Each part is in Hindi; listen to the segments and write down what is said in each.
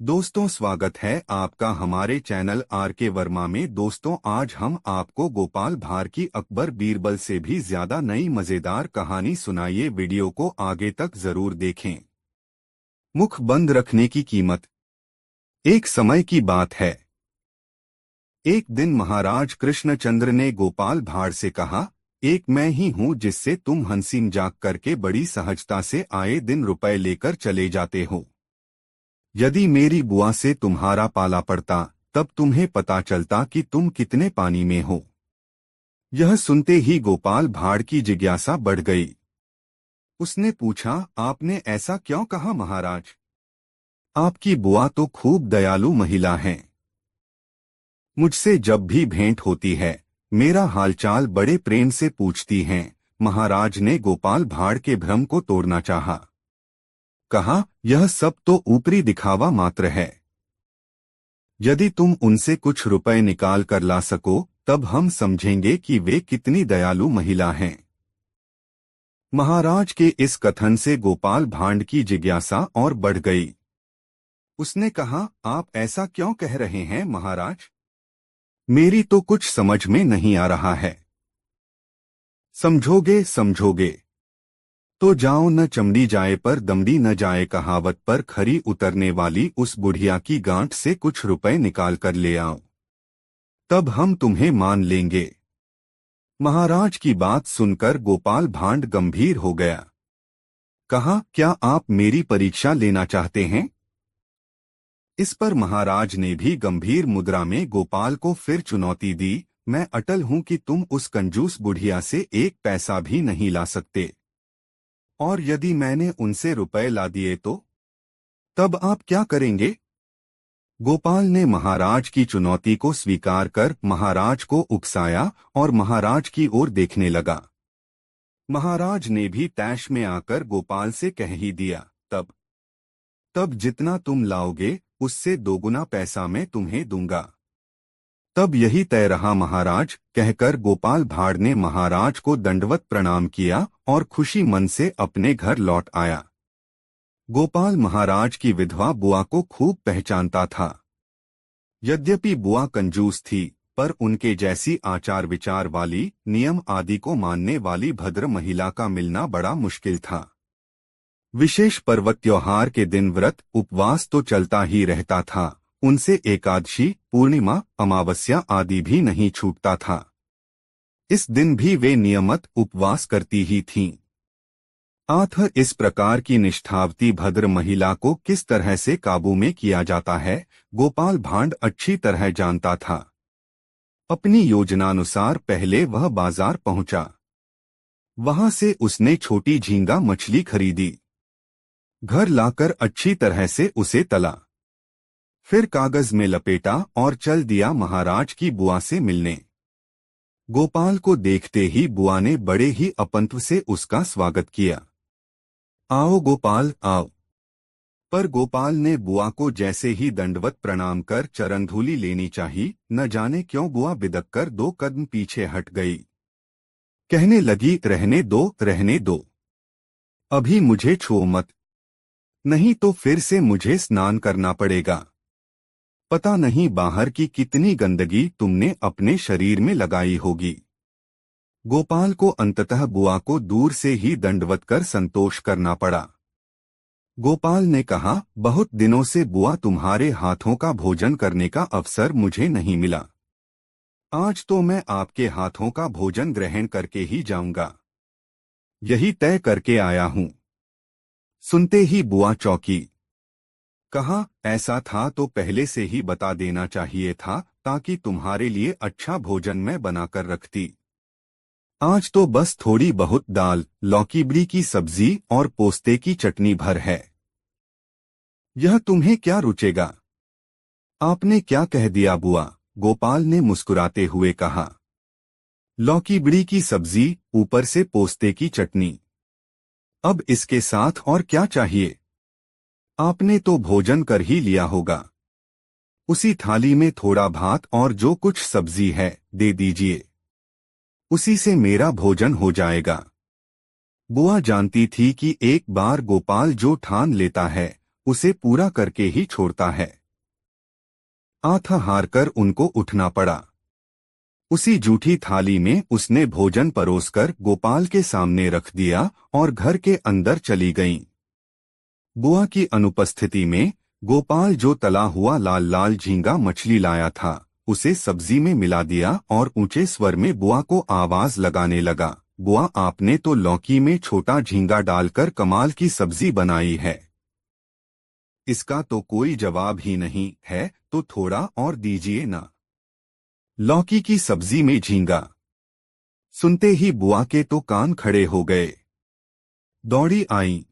दोस्तों, स्वागत है आपका हमारे चैनल आर के वर्मा में। दोस्तों, आज हम आपको गोपाल भांड की अकबर बीरबल से भी ज्यादा नई मजेदार कहानी सुनाइए। वीडियो को आगे तक जरूर देखें। मुख बंद रखने की कीमत। एक समय की बात है। एक दिन महाराज कृष्णचंद्र ने गोपाल भांड से कहा, एक मैं ही हूँ जिससे तुम हंसी मजाक करके बड़ी सहजता से आए दिन रुपए लेकर चले जाते हो। यदि मेरी बुआ से तुम्हारा पाला पड़ता तब तुम्हें पता चलता कि तुम कितने पानी में हो। यह सुनते ही गोपाल भांड की जिज्ञासा बढ़ गई। उसने पूछा, आपने ऐसा क्यों कहा महाराज? आपकी बुआ तो खूब दयालु महिला हैं। मुझसे जब भी भेंट होती है मेरा हालचाल बड़े प्रेम से पूछती हैं। महाराज ने गोपाल भांड के भ्रम को तोड़ना चाहा। कहा, यह सब तो ऊपरी दिखावा मात्र है। यदि तुम उनसे कुछ रुपए निकाल कर ला सको तब हम समझेंगे कि वे कितनी दयालु महिला हैं। महाराज के इस कथन से गोपाल भांड की जिज्ञासा और बढ़ गई। उसने कहा, आप ऐसा क्यों कह रहे हैं महाराज? मेरी तो कुछ समझ में नहीं आ रहा है। समझोगे समझोगे तो जाओ, न चमड़ी जाए पर दमड़ी न जाए कहावत पर खरी उतरने वाली उस बुढ़िया की गांठ से कुछ रुपए निकाल कर ले आओ, तब हम तुम्हें मान लेंगे। महाराज की बात सुनकर गोपाल भांड गंभीर हो गया। कहा, क्या आप मेरी परीक्षा लेना चाहते हैं? इस पर महाराज ने भी गंभीर मुद्रा में गोपाल को फिर चुनौती दी। मैं अटल हूं कि तुम उस कंजूस बुढ़िया से एक पैसा भी नहीं ला सकते, और यदि मैंने उनसे रुपए ला दिए तो तब आप क्या करेंगे? गोपाल ने महाराज की चुनौती को स्वीकार कर महाराज को उकसाया और महाराज की ओर देखने लगा। महाराज ने भी तैश में आकर गोपाल से कह ही दिया, तब जितना तुम लाओगे उससे दोगुना पैसा मैं तुम्हें दूंगा। तब यही तय रहा महाराज, कहकर गोपाल भांड ने महाराज को दंडवत प्रणाम किया और खुशी मन से अपने घर लौट आया। गोपाल महाराज की विधवा बुआ को खूब पहचानता था। यद्यपि बुआ कंजूस थी, पर उनके जैसी आचार विचार वाली, नियम आदि को मानने वाली भद्र महिला का मिलना बड़ा मुश्किल था। विशेष पर्व त्योहार के दिन व्रत उपवास तो चलता ही रहता था। उनसे एकादशी, पूर्णिमा, अमावस्या आदि भी नहीं छूटता था। इस दिन भी वे नियमित उपवास करती ही थीं। आखिर इस प्रकार की निष्ठावती भद्र महिला को किस तरह से काबू में किया जाता है, गोपाल भांड अच्छी तरह जानता था। अपनी योजनानुसार पहले वह बाजार पहुंचा। वहां से उसने छोटी झींगा मछली खरीदी। घर लाकर अच्छी तरह से उसे तला, फिर कागज में लपेटा और चल दिया महाराज की बुआ से मिलने। गोपाल को देखते ही बुआ ने बड़े ही अपंत्व से उसका स्वागत किया। आओ गोपाल, आओ। पर गोपाल ने बुआ को जैसे ही दंडवत प्रणाम कर चरणधूलि लेनी चाहिए, न जाने क्यों बुआ बिदक कर 2 कदम पीछे हट गई। कहने लगी, रहने दो रहने दो, अभी मुझे छुओ मत, नहीं तो फिर से मुझे स्नान करना पड़ेगा। पता नहीं बाहर की कितनी गंदगी तुमने अपने शरीर में लगाई होगी। गोपाल को अंततः बुआ को दूर से ही दंडवत कर संतोष करना पड़ा। गोपाल ने कहा, बहुत दिनों से बुआ तुम्हारे हाथों का भोजन करने का अवसर मुझे नहीं मिला। आज तो मैं आपके हाथों का भोजन ग्रहण करके ही जाऊंगा। यही तय करके आया हूं। सुनते ही बुआ चौंकी। कहा, ऐसा था तो पहले से ही बता देना चाहिए था, ताकि तुम्हारे लिए अच्छा भोजन मैं बनाकर रखती। आज तो बस थोड़ी बहुत दाल, लौकी की सब्जी और पोस्ते की चटनी भर है। यह तुम्हें क्या रुचेगा? आपने क्या कह दिया बुआ? गोपाल ने मुस्कुराते हुए कहा। लौकी की सब्जी, ऊपर से पोस्ते की चटनी। अब इसके साथ और क्या चाहिए? आपने तो भोजन कर ही लिया होगा। उसी थाली में थोड़ा भात और जो कुछ सब्जी है दे दीजिए, उसी से मेरा भोजन हो जाएगा। बुआ जानती थी कि एक बार गोपाल जो ठान लेता है उसे पूरा करके ही छोड़ता है। आंख हार कर उनको उठना पड़ा। उसी जूठी थाली में उसने भोजन परोसकर गोपाल के सामने रख दिया और घर के अंदर चली गईं। बुआ की अनुपस्थिति में गोपाल जो तला हुआ लाल लाल झींगा मछली लाया था उसे सब्जी में मिला दिया और ऊंचे स्वर में बुआ को आवाज लगाने लगा, बुआ आपने तो लौकी में छोटा झींगा डालकर कमाल की सब्जी बनाई है। इसका तो कोई जवाब ही नहीं है, तो थोड़ा और दीजिए ना। लौकी की सब्जी में झींगा सुनते ही बुआ के तो कान खड़े हो गए। दौड़ी आईं।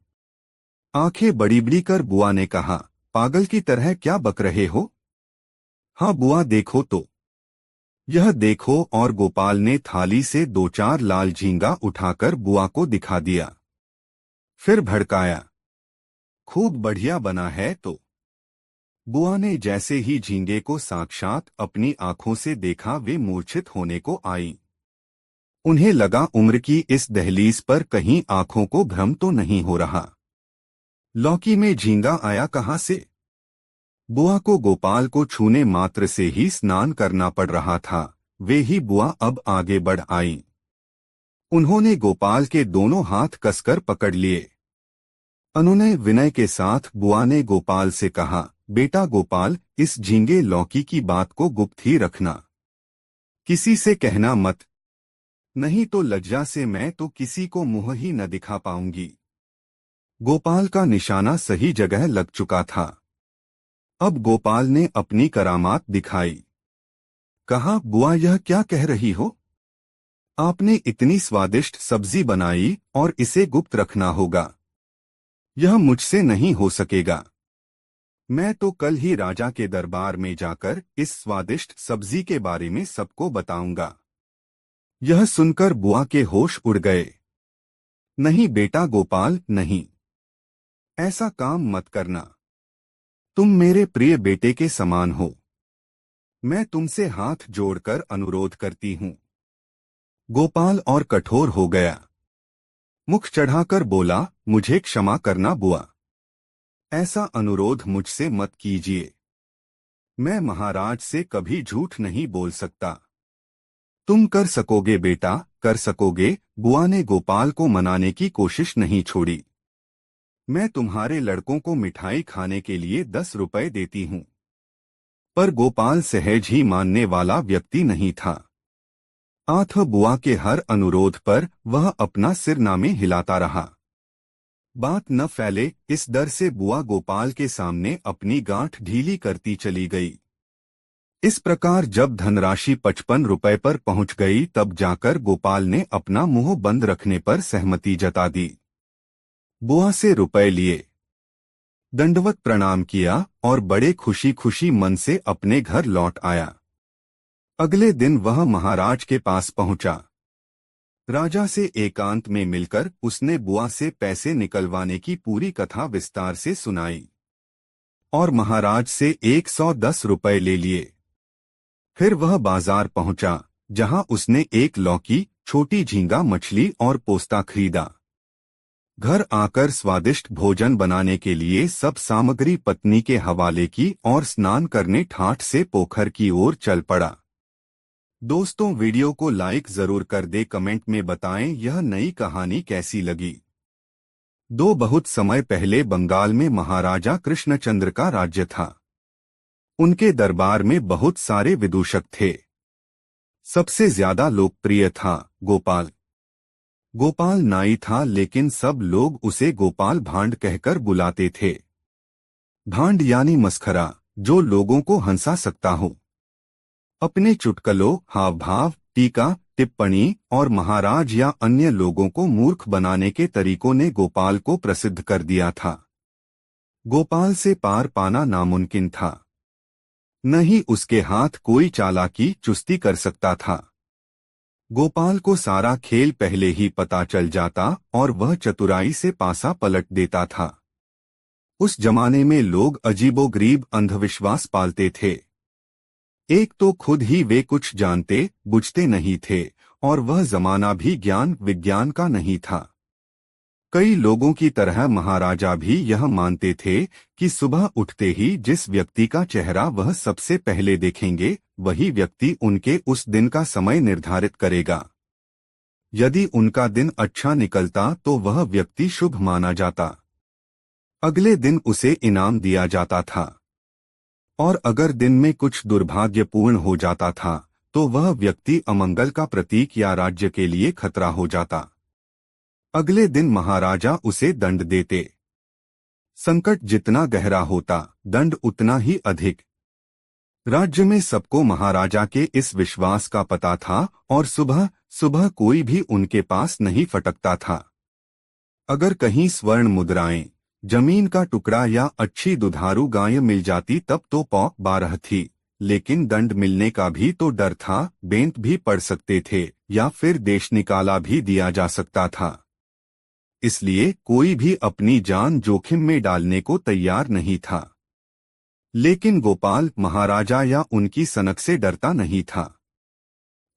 आंखें बड़ी बड़ी कर बुआ ने कहा, पागल की तरह क्या बक रहे हो? हाँ बुआ देखो तो। यह देखो, और गोपाल ने थाली से 2-4 लाल झींगा उठाकर बुआ को दिखा दिया। फिर भड़काया, खूब बढ़िया बना है तो। बुआ ने जैसे ही झींगे को साक्षात अपनी आंखों से देखा वे मूर्छित होने को आईं। उन्हें लगा उम्र की इस दहलीज पर कहीं आंखों को भ्रम तो नहीं हो रहा। लौकी में झींगा आया कहाँ से? बुआ को गोपाल को छूने मात्र से ही स्नान करना पड़ रहा था। वे ही बुआ अब आगे बढ़ आईं। उन्होंने गोपाल के दोनों हाथ कसकर पकड़ लिए। उन्होंने विनय के साथ बुआ ने गोपाल से कहा, बेटा गोपाल, इस झींगे लौकी की बात को गुप्त ही रखना, किसी से कहना मत, नहीं तो लज्जा से मैं तो किसी को मुंह ही न दिखा पाऊंगी। गोपाल का निशाना सही जगह लग चुका था। अब गोपाल ने अपनी करामात दिखाई। कहा, बुआ यह क्या कह रही हो? आपने इतनी स्वादिष्ट सब्जी बनाई और इसे गुप्त रखना होगा। यह मुझसे नहीं हो सकेगा। मैं तो कल ही राजा के दरबार में जाकर इस स्वादिष्ट सब्जी के बारे में सबको बताऊंगा। यह सुनकर बुआ के होश उड़ गए। नहीं बेटा गोपाल, नहीं, ऐसा काम मत करना। तुम मेरे प्रिय बेटे के समान हो। मैं तुमसे हाथ जोड़कर अनुरोध करती हूँ। गोपाल और कठोर हो गया। मुख चढ़ाकर बोला, मुझे क्षमा करना बुआ। ऐसा अनुरोध मुझसे मत कीजिए। मैं महाराज से कभी झूठ नहीं बोल सकता। तुम कर सकोगे बेटा, कर सकोगे। बुआ ने गोपाल को मनाने की कोशिश नहीं छोड़ी। मैं तुम्हारे लड़कों को मिठाई खाने के लिए 10 रुपए देती हूँ। पर गोपाल सहज ही मानने वाला व्यक्ति नहीं था। आठ बुआ के हर अनुरोध पर वह अपना सिरनामे हिलाता रहा। बात न फैले इस डर से बुआ गोपाल के सामने अपनी गांठ ढीली करती चली गई। इस प्रकार जब धनराशि 55 रुपए पर पहुंच गई तब जाकर गोपाल ने अपना मुंह बंद रखने पर सहमति जता दी। बुआ से रुपए लिए, दंडवत प्रणाम किया और बड़े खुशी खुशी मन से अपने घर लौट आया। अगले दिन वह महाराज के पास पहुंचा। राजा से एकांत में मिलकर उसने बुआ से पैसे निकलवाने की पूरी कथा विस्तार से सुनाई और महाराज से 110 रुपए ले लिए। फिर वह बाजार पहुंचा जहां उसने एक लौकी, छोटी झींगा मछली और पोस्ता खरीदा। घर आकर स्वादिष्ट भोजन बनाने के लिए सब सामग्री पत्नी के हवाले की और स्नान करने ठाठ से पोखर की ओर चल पड़ा। दोस्तों वीडियो को लाइक जरूर कर दे, कमेंट में बताएं यह नई कहानी कैसी लगी। बहुत समय पहले बंगाल में महाराजा कृष्णचंद्र का राज्य था। उनके दरबार में बहुत सारे विदूषक थे। सबसे ज्यादा लोकप्रिय था गोपाल। गोपाल नाई था लेकिन सब लोग उसे गोपाल भांड कहकर बुलाते थे। भांड यानी मस्खरा, जो लोगों को हंसा सकता हो। अपने चुटकुलों, हाव भाव, टीका टिप्पणी और महाराज या अन्य लोगों को मूर्ख बनाने के तरीकों ने गोपाल को प्रसिद्ध कर दिया था। गोपाल से पार पाना नामुमकिन था। न ही उसके हाथ कोई चालाकी चुस्ती कर सकता था। गोपाल को सारा खेल पहले ही पता चल जाता और वह चतुराई से पासा पलट देता था। उस जमाने में लोग अजीबोगरीब अंधविश्वास पालते थे। एक तो खुद ही वे कुछ जानते बुझते नहीं थे और वह जमाना भी ज्ञान विज्ञान का नहीं था। कई लोगों की तरह महाराजा भी यह मानते थे कि सुबह उठते ही जिस व्यक्ति का चेहरा वह सबसे पहले देखेंगे वही व्यक्ति उनके उस दिन का समय निर्धारित करेगा। यदि उनका दिन अच्छा निकलता तो वह व्यक्ति शुभ माना जाता। अगले दिन उसे इनाम दिया जाता था और अगर दिन में कुछ दुर्भाग्यपूर्ण हो जाता था तो वह व्यक्ति अमंगल का प्रतीक या राज्य के लिए खतरा हो जाता। अगले दिन महाराजा उसे दंड देते। संकट जितना गहरा होता दंड उतना ही अधिक। राज्य में सबको महाराजा के इस विश्वास का पता था और सुबह सुबह कोई भी उनके पास नहीं फटकता था। अगर कहीं स्वर्ण मुद्राएं, जमीन का टुकड़ा या अच्छी दुधारू गाय मिल जाती तब तो पौक 12 थी, लेकिन दंड मिलने का भी तो डर था। बेंत भी पड़ सकते थे या फिर देश निकाला भी दिया जा सकता था। इसलिए कोई भी अपनी जान जोखिम में डालने को तैयार नहीं था। लेकिन गोपाल महाराजा या उनकी सनक से डरता नहीं था।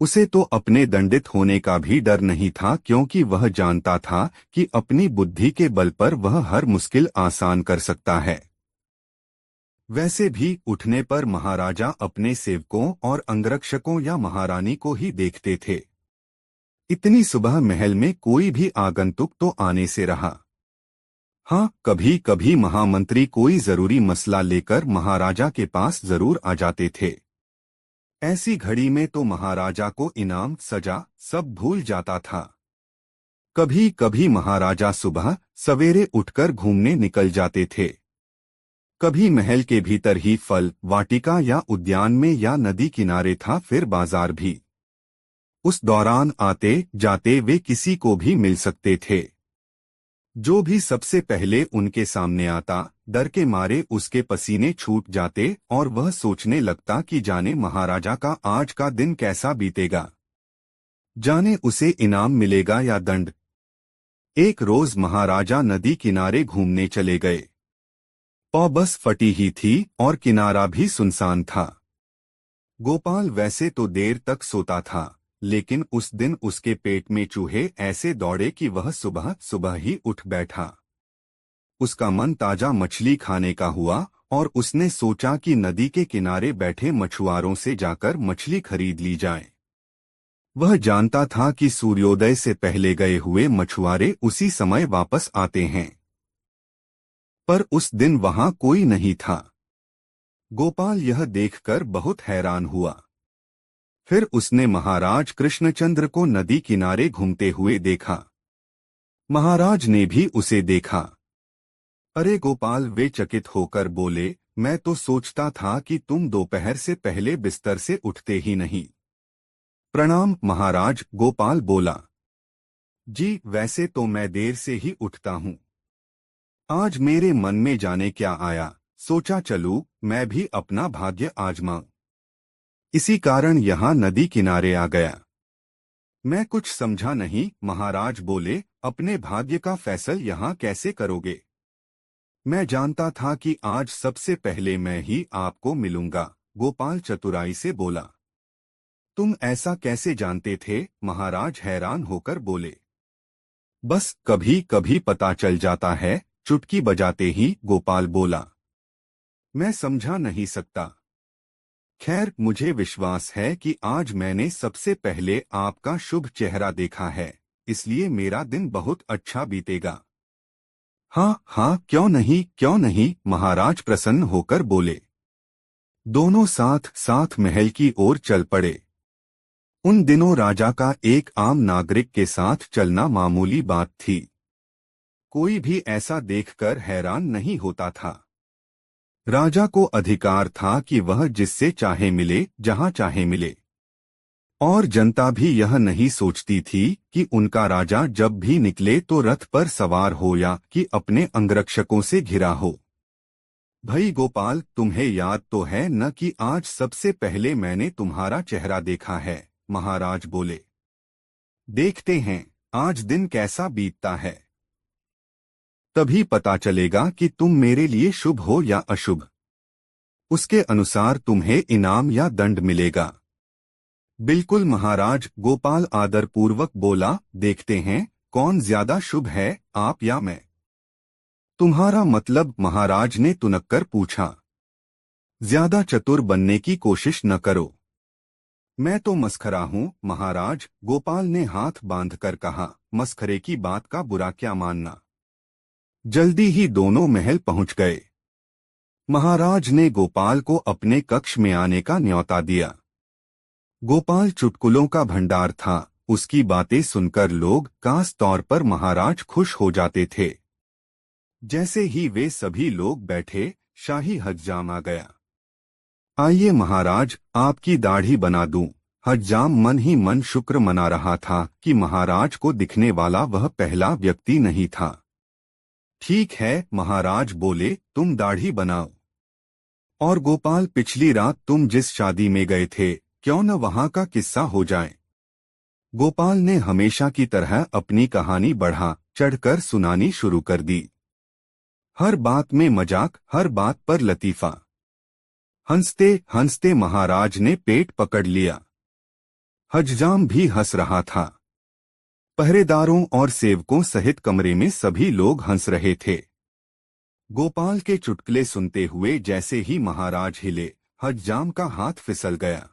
उसे तो अपने दंडित होने का भी डर नहीं था, क्योंकि वह जानता था कि अपनी बुद्धि के बल पर वह हर मुश्किल आसान कर सकता है। वैसे भी उठने पर महाराजा अपने सेवकों और अंगरक्षकों या महारानी को ही देखते थे। इतनी सुबह महल में कोई भी आगंतुक तो आने से रहा। हाँ, कभी कभी महामंत्री कोई जरूरी मसला लेकर महाराजा के पास जरूर आ जाते थे। ऐसी घड़ी में तो महाराजा को इनाम सजा सब भूल जाता था। कभी कभी महाराजा सुबह सवेरे उठकर घूमने निकल जाते थे। कभी महल के भीतर ही फल वाटिका या उद्यान में या नदी किनारे था, फिर बाजार भी। उस दौरान आते जाते वे किसी को भी मिल सकते थे। जो भी सबसे पहले उनके सामने आता डर के मारे उसके पसीने छूट जाते और वह सोचने लगता कि जाने महाराजा का आज का दिन कैसा बीतेगा, जाने उसे इनाम मिलेगा या दंड। एक रोज महाराजा नदी किनारे घूमने चले गए। पौ बस फटी ही थी और किनारा भी सुनसान था। गोपाल वैसे तो देर तक सोता था, लेकिन उस दिन उसके पेट में चूहे ऐसे दौड़े कि वह सुबह सुबह ही उठ बैठा। उसका मन ताजा मछली खाने का हुआ और उसने सोचा कि नदी के किनारे बैठे मछुआरों से जाकर मछली खरीद ली जाए। वह जानता था कि सूर्योदय से पहले गए हुए मछुआरे उसी समय वापस आते हैं, पर उस दिन वहां कोई नहीं था। गोपाल यह देखकर बहुत हैरान हुआ। फिर उसने महाराज कृष्णचंद्र को नदी किनारे घूमते हुए देखा। महाराज ने भी उसे देखा। अरे गोपाल, वे चकित होकर बोले, मैं तो सोचता था कि तुम दोपहर से पहले बिस्तर से उठते ही नहीं। प्रणाम महाराज, गोपाल बोला। जी, वैसे तो मैं देर से ही उठता हूँ। आज मेरे मन में जाने क्या आया, सोचा चलूं मैं भी अपना भाग्य आजमाऊं। इसी कारण यहाँ नदी किनारे आ गया। मैं कुछ समझा नहीं। महाराज बोले, अपने भाग्य का फैसल यहाँ कैसे करोगे? मैं जानता था कि आज सबसे पहले मैं ही आपको मिलूंगा, गोपाल चतुराई से बोला। तुम ऐसा कैसे जानते थे? महाराज हैरान होकर बोले। बस कभी कभी पता चल जाता है, चुटकी बजाते ही, गोपाल बोला। मैं समझा नहीं सकता। खैर, मुझे विश्वास है कि आज मैंने सबसे पहले आपका शुभ चेहरा देखा है, इसलिए मेरा दिन बहुत अच्छा बीतेगा। हाँ हाँ, क्यों नहीं क्यों नहीं, महाराज प्रसन्न होकर बोले। दोनों साथ साथ महल की ओर चल पड़े। उन दिनों राजा का एक आम नागरिक के साथ चलना मामूली बात थी। कोई भी ऐसा देखकर हैरान नहीं होता था। राजा को अधिकार था कि वह जिससे चाहे मिले, जहां चाहे मिले। और जनता भी यह नहीं सोचती थी कि उनका राजा जब भी निकले तो रथ पर सवार हो या कि अपने अंगरक्षकों से घिरा हो। भाई गोपाल, तुम्हें याद तो है न कि आज सबसे पहले मैंने तुम्हारा चेहरा देखा है, महाराज बोले। देखते हैं आज दिन कैसा बीतता है, तभी पता चलेगा कि तुम मेरे लिए शुभ हो या अशुभ। उसके अनुसार तुम्हें इनाम या दंड मिलेगा। बिल्कुल महाराज, गोपाल आदरपूर्वक बोला। देखते हैं कौन ज्यादा शुभ है, आप या मैं? तुम्हारा मतलब? महाराज ने तुनक्कर पूछा। ज्यादा चतुर बनने की कोशिश न करो। मैं तो मस्खरा हूँ महाराज, गोपाल ने हाथ बांधकर कहा। मस्खरे की बात का बुरा क्या मानना। जल्दी ही दोनों महल पहुंच गए। महाराज ने गोपाल को अपने कक्ष में आने का न्योता दिया। गोपाल चुटकुलों का भंडार था। उसकी बातें सुनकर लोग खास तौर पर महाराज खुश हो जाते थे। जैसे ही वे सभी लोग बैठे, शाही हज्जाम आ गया। आइए महाराज, आपकी दाढ़ी बना दूं। हज्जाम मन ही मन शुक्र मना रहा था कि महाराज को दिखने वाला वह पहला व्यक्ति नहीं था। ठीक है, महाराज बोले, तुम दाढ़ी बनाओ। और गोपाल, पिछली रात तुम जिस शादी में गए थे, क्यों न वहां का किस्सा हो जाए। गोपाल ने हमेशा की तरह अपनी कहानी बढ़ा चढ़कर सुनानी शुरू कर दी। हर बात में मजाक, हर बात पर लतीफा। हंसते हंसते महाराज ने पेट पकड़ लिया। हज्जाम भी हंस रहा था। पहरेदारों और सेवकों सहित कमरे में सभी लोग हंस रहे थे। गोपाल के चुटकुले सुनते हुए जैसे ही महाराज हिले, हज्जाम का हाथ फिसल गया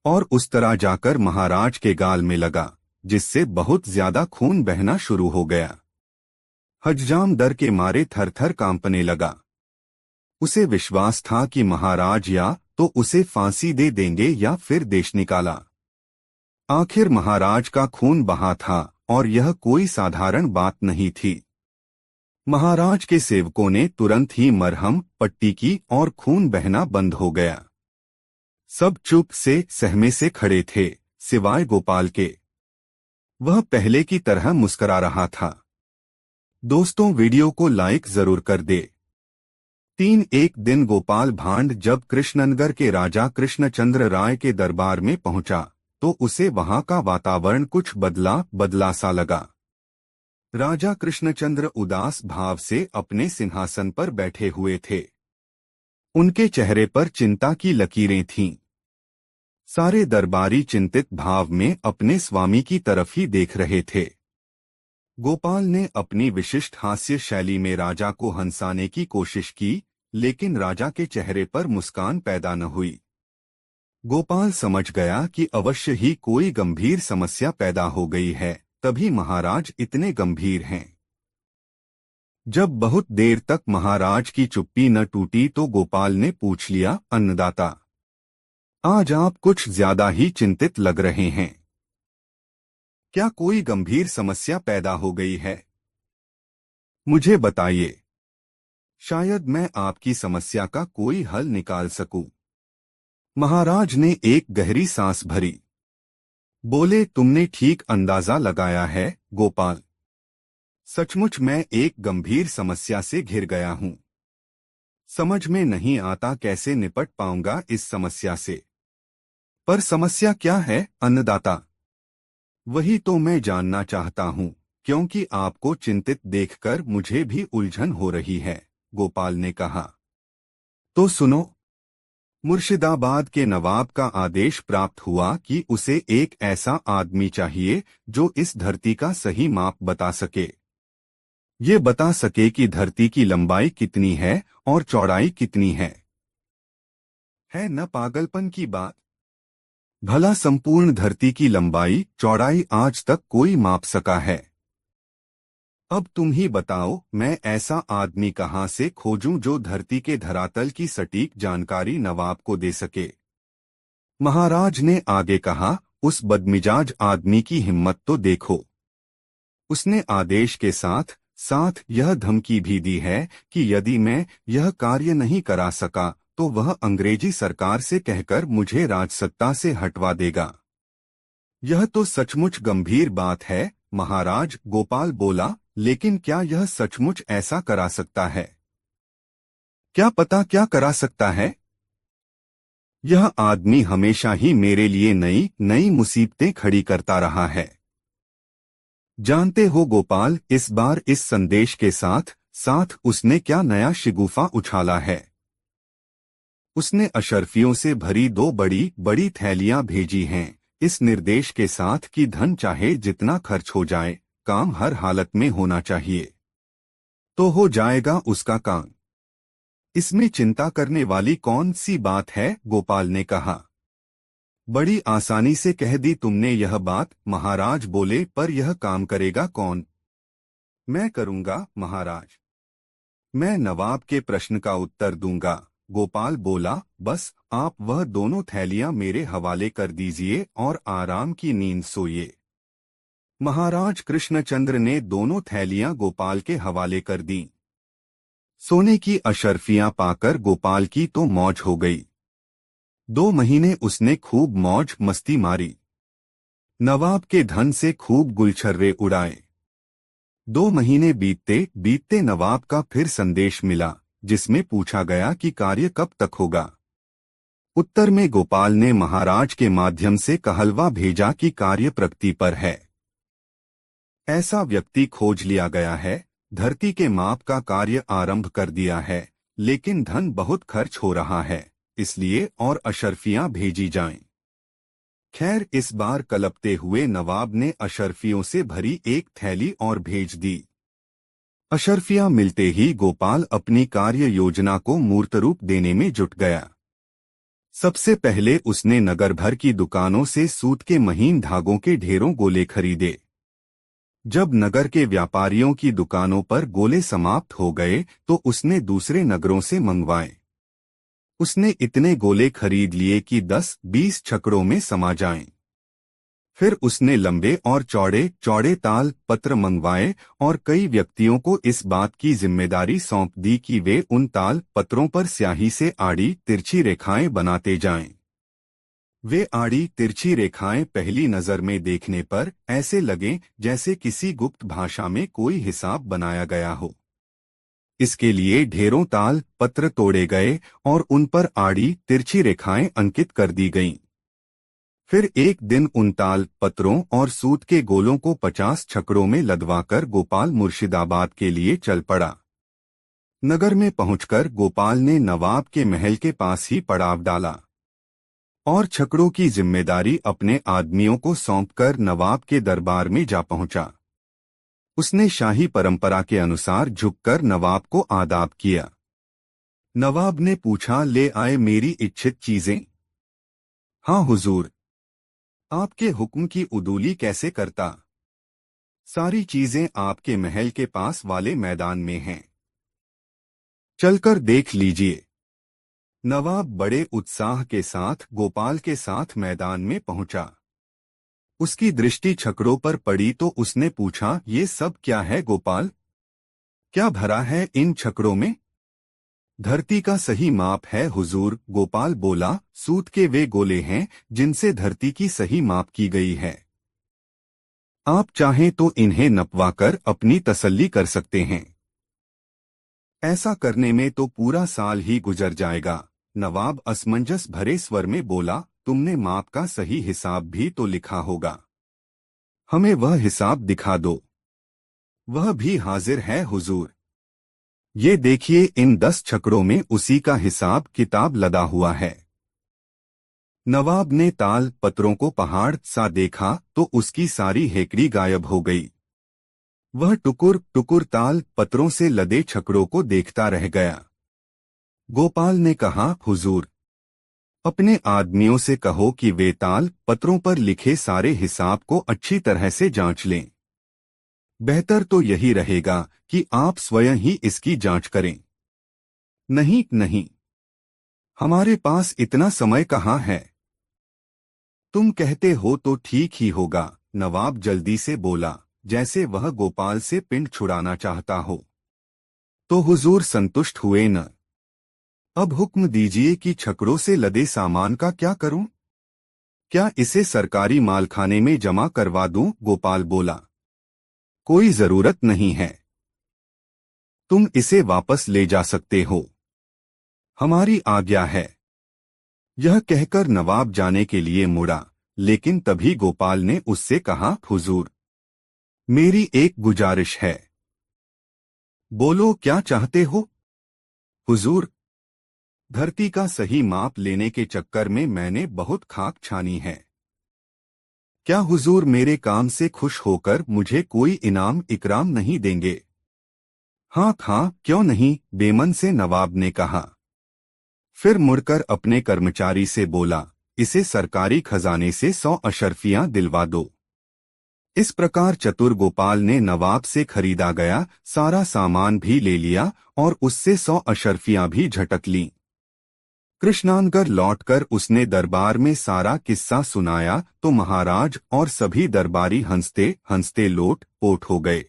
और उस तरह जाकर महाराज के गाल में लगा, जिससे बहुत ज्यादा खून बहना शुरू हो गया। हज्जाम डर के मारे थर-थर कांपने लगा। उसे विश्वास था कि महाराज या तो उसे फांसी दे देंगे या फिर देश निकाला। आखिर महाराज का खून बहा था और यह कोई साधारण बात नहीं थी। महाराज के सेवकों ने तुरंत ही मरहम पट्टी की और खून बहना बंद हो गया। सब चुप से सहमे से खड़े थे, सिवाय गोपाल के। वह पहले की तरह मुस्कुरा रहा था। दोस्तों, वीडियो को लाइक जरूर कर दे। एक दिन गोपाल भांड जब कृष्णनगर के राजा कृष्णचंद्र राय के दरबार में पहुंचा, तो उसे वहां का वातावरण कुछ बदला बदला सा लगा। राजा कृष्णचंद्र उदास भाव से अपने सिंहासन पर बैठे हुए थे। उनके चेहरे पर चिंता की लकीरें थीं। सारे दरबारी चिंतित भाव में अपने स्वामी की तरफ ही देख रहे थे। गोपाल ने अपनी विशिष्ट हास्य शैली में राजा को हंसाने की कोशिश की, लेकिन राजा के चेहरे पर मुस्कान पैदा न हुई। गोपाल समझ गया कि अवश्य ही कोई गंभीर समस्या पैदा हो गई है, तभी महाराज इतने गंभीर हैं। जब बहुत देर तक महाराज की चुप्पी न टूटी तो गोपाल ने पूछ लिया, अन्नदाता, आज आप कुछ ज्यादा ही चिंतित लग रहे हैं। क्या कोई गंभीर समस्या पैदा हो गई है? मुझे बताइए। शायद मैं आपकी समस्या का कोई हल निकाल सकूं। महाराज ने एक गहरी सांस भरी। बोले, तुमने ठीक अंदाजा लगाया है गोपाल। सचमुच मैं एक गंभीर समस्या से घिर गया हूं। समझ में नहीं आता कैसे निपट पाऊंगा इस समस्या से। पर समस्या क्या है अन्नदाता? वही तो मैं जानना चाहता हूं, क्योंकि आपको चिंतित देखकर मुझे भी उलझन हो रही है, गोपाल ने कहा। तो सुनो। मुर्शिदाबाद के नवाब का आदेश प्राप्त हुआ कि उसे एक ऐसा आदमी चाहिए जो इस धरती का सही माप बता सके। ये बता सके कि धरती की लंबाई कितनी है और चौड़ाई कितनी है न पागलपन की बात? भला संपूर्ण धरती की लंबाई चौड़ाई आज तक कोई माप सका है? अब तुम ही बताओ, मैं ऐसा आदमी कहां से खोजूं जो धरती के धरातल की सटीक जानकारी नवाब को दे सके? महाराज ने आगे कहा, उस बदमिजाज आदमी की हिम्मत तो देखो। उसने आदेश के साथ साथ यह धमकी भी दी है कि यदि मैं यह कार्य नहीं करा सका तो वह अंग्रेजी सरकार से कहकर मुझे राजसत्ता से हटवा देगा। यह तो सचमुच गंभीर बात है महाराज, गोपाल बोला, लेकिन क्या यह सचमुच ऐसा करा सकता है? क्या पता क्या करा सकता है। यह आदमी हमेशा ही मेरे लिए नई नई मुसीबतें खड़ी करता रहा है। जानते हो गोपाल, इस बार इस संदेश के साथ साथ उसने क्या नया शिगुफा उछाला है। उसने अशर्फियों से भरी 2 बड़ी बड़ी थैलियां भेजी हैं, इस निर्देश के साथ कि धन चाहे जितना खर्च हो जाए, काम हर हालत में होना चाहिए, तो हो जाएगा उसका काम। इसमें चिंता करने वाली कौन सी बात है, गोपाल ने कहा। बड़ी आसानी से कह दी तुमने यह बात, महाराज बोले, पर यह काम करेगा कौन? मैं करूंगा महाराज। मैं नवाब के प्रश्न का उत्तर दूंगा। गोपाल बोला, बस आप वह दोनों थैलियां मेरे हवाले कर दीजिए और आराम की नींद सोइए। महाराज कृष्णचंद्र ने दोनों थैलियां गोपाल के हवाले कर दीं। सोने की अशर्फियां पाकर गोपाल की तो मौज हो गई। 2 महीने उसने खूब मौज मस्ती मारी। नवाब के धन से खूब गुलछर्रे उड़ाए। 2 महीने बीतते बीतते नवाब का फिर संदेश मिला, जिसमें पूछा गया कि कार्य कब तक होगा। उत्तर में गोपाल ने महाराज के माध्यम से कहलवा भेजा कि कार्य प्रगति पर है। ऐसा व्यक्ति खोज लिया गया है, धरती के माप का कार्य आरंभ कर दिया है, लेकिन धन बहुत खर्च हो रहा है, इसलिए और अशर्फियां भेजी जाएं। खैर, इस बार कलपते हुए नवाब ने अशर्फियों से भरी एक थैली और भेज दी। अशर्फियां मिलते ही गोपाल अपनी कार्य योजना को मूर्तरूप देने में जुट गया। सबसे पहले उसने नगर भर की दुकानों से सूत के महीन धागों के ढेरों गोले खरीदे। जब नगर के व्यापारियों की दुकानों पर गोले समाप्त हो गए तो उसने दूसरे नगरों से मंगवाए। उसने इतने गोले खरीद लिए कि 10-20 छकड़ों में समा जाएं। फिर उसने लंबे और चौड़े चौड़े ताल पत्र मंगवाए और कई व्यक्तियों को इस बात की जिम्मेदारी सौंप दी कि वे उन ताल पत्रों पर स्याही से आड़ी तिरछी रेखाएं बनाते जाएं। वे आड़ी तिरछी रेखाएं पहली नजर में देखने पर ऐसे लगें जैसे किसी गुप्त भाषा में कोई हिसाब बनाया गया हो। इसके लिए ढेरों ताल पत्र तोड़े गए और उन पर आड़ी तिरछी रेखाएं अंकित कर दी गईं। फिर एक दिन उन ताल पत्रों और सूत के गोलों को 50 छकड़ों में लदवाकर गोपाल मुर्शिदाबाद के लिए चल पड़ा। नगर में पहुंचकर गोपाल ने नवाब के महल के पास ही पड़ाव डाला और छकड़ों की जिम्मेदारी अपने आदमियों को सौंपकर नवाब के दरबार में जा पहुंचा। उसने शाही परंपरा के अनुसार झुककर नवाब को आदाब किया। नवाब ने पूछा, ले आए मेरी इच्छित चीजें? हाँ हुजूर। आपके हुक्म की उदूली कैसे करता? सारी चीजें आपके महल के पास वाले मैदान में हैं, चलकर देख लीजिए। नवाब बड़े उत्साह के साथ गोपाल के साथ मैदान में पहुंचा। उसकी दृष्टि छकड़ों पर पड़ी तो उसने पूछा, ये सब क्या है गोपाल? क्या भरा है इन छकड़ों में? धरती का सही माप है हुजूर, गोपाल बोला। सूत के वे गोले हैं जिनसे धरती की सही माप की गई है। आप चाहें तो इन्हें नपवाकर अपनी तसल्ली कर सकते हैं। ऐसा करने में तो पूरा साल ही गुजर जाएगा। नवाब असमंजस भरे स्वर में बोला, तुमने माप का सही हिसाब भी तो लिखा होगा, हमें वह हिसाब दिखा दो। वह भी हाजिर है हुजूर। ये देखिए, इन 10 छकड़ों में उसी का हिसाब किताब लदा हुआ है। नवाब ने ताल पत्रों को पहाड़ सा देखा तो उसकी सारी हेकड़ी गायब हो गई। वह टुकुर टुकुर ताल पत्रों से लदे छकड़ों को देखता रह गया। गोपाल ने कहा, हुजूर, अपने आदमियों से कहो कि वे ताल पत्रों पर लिखे सारे हिसाब को अच्छी तरह से जांच लें। बेहतर तो यही रहेगा कि आप स्वयं ही इसकी जांच करें। नहीं नहीं, हमारे पास इतना समय कहाँ है। तुम कहते हो तो ठीक ही होगा, नवाब जल्दी से बोला, जैसे वह गोपाल से पिंड छुड़ाना चाहता हो। तो हुजूर संतुष्ट हुए न? अब हुक्म दीजिए कि छकड़ों से लदे सामान का क्या करूं? क्या इसे सरकारी मालखाने में जमा करवा दूं? गोपाल बोला। कोई जरूरत नहीं है, तुम इसे वापस ले जा सकते हो, हमारी आज्ञा है। यह कहकर नवाब जाने के लिए मुड़ा, लेकिन तभी गोपाल ने उससे कहा, हुजूर, मेरी एक गुजारिश है। बोलो, क्या चाहते हो? हुजूर, धरती का सही माप लेने के चक्कर में मैंने बहुत खाक छानी है। क्या हुजूर मेरे काम से खुश होकर मुझे कोई इनाम इकराम नहीं देंगे? हाँ हाँ, क्यों नहीं, बेमन से नवाब ने कहा। फिर मुड़कर अपने कर्मचारी से बोला, इसे सरकारी खजाने से 100 अशर्फियां दिलवा दो। इस प्रकार चतुर गोपाल ने नवाब से खरीदा गया सारा सामान भी ले लिया और उससे 100 अशर्फियां भी झटक लीं। कृष्णानगर लौटकर उसने दरबार में सारा किस्सा सुनाया तो महाराज और सभी दरबारी हंसते हंसते लोट पोट हो गए।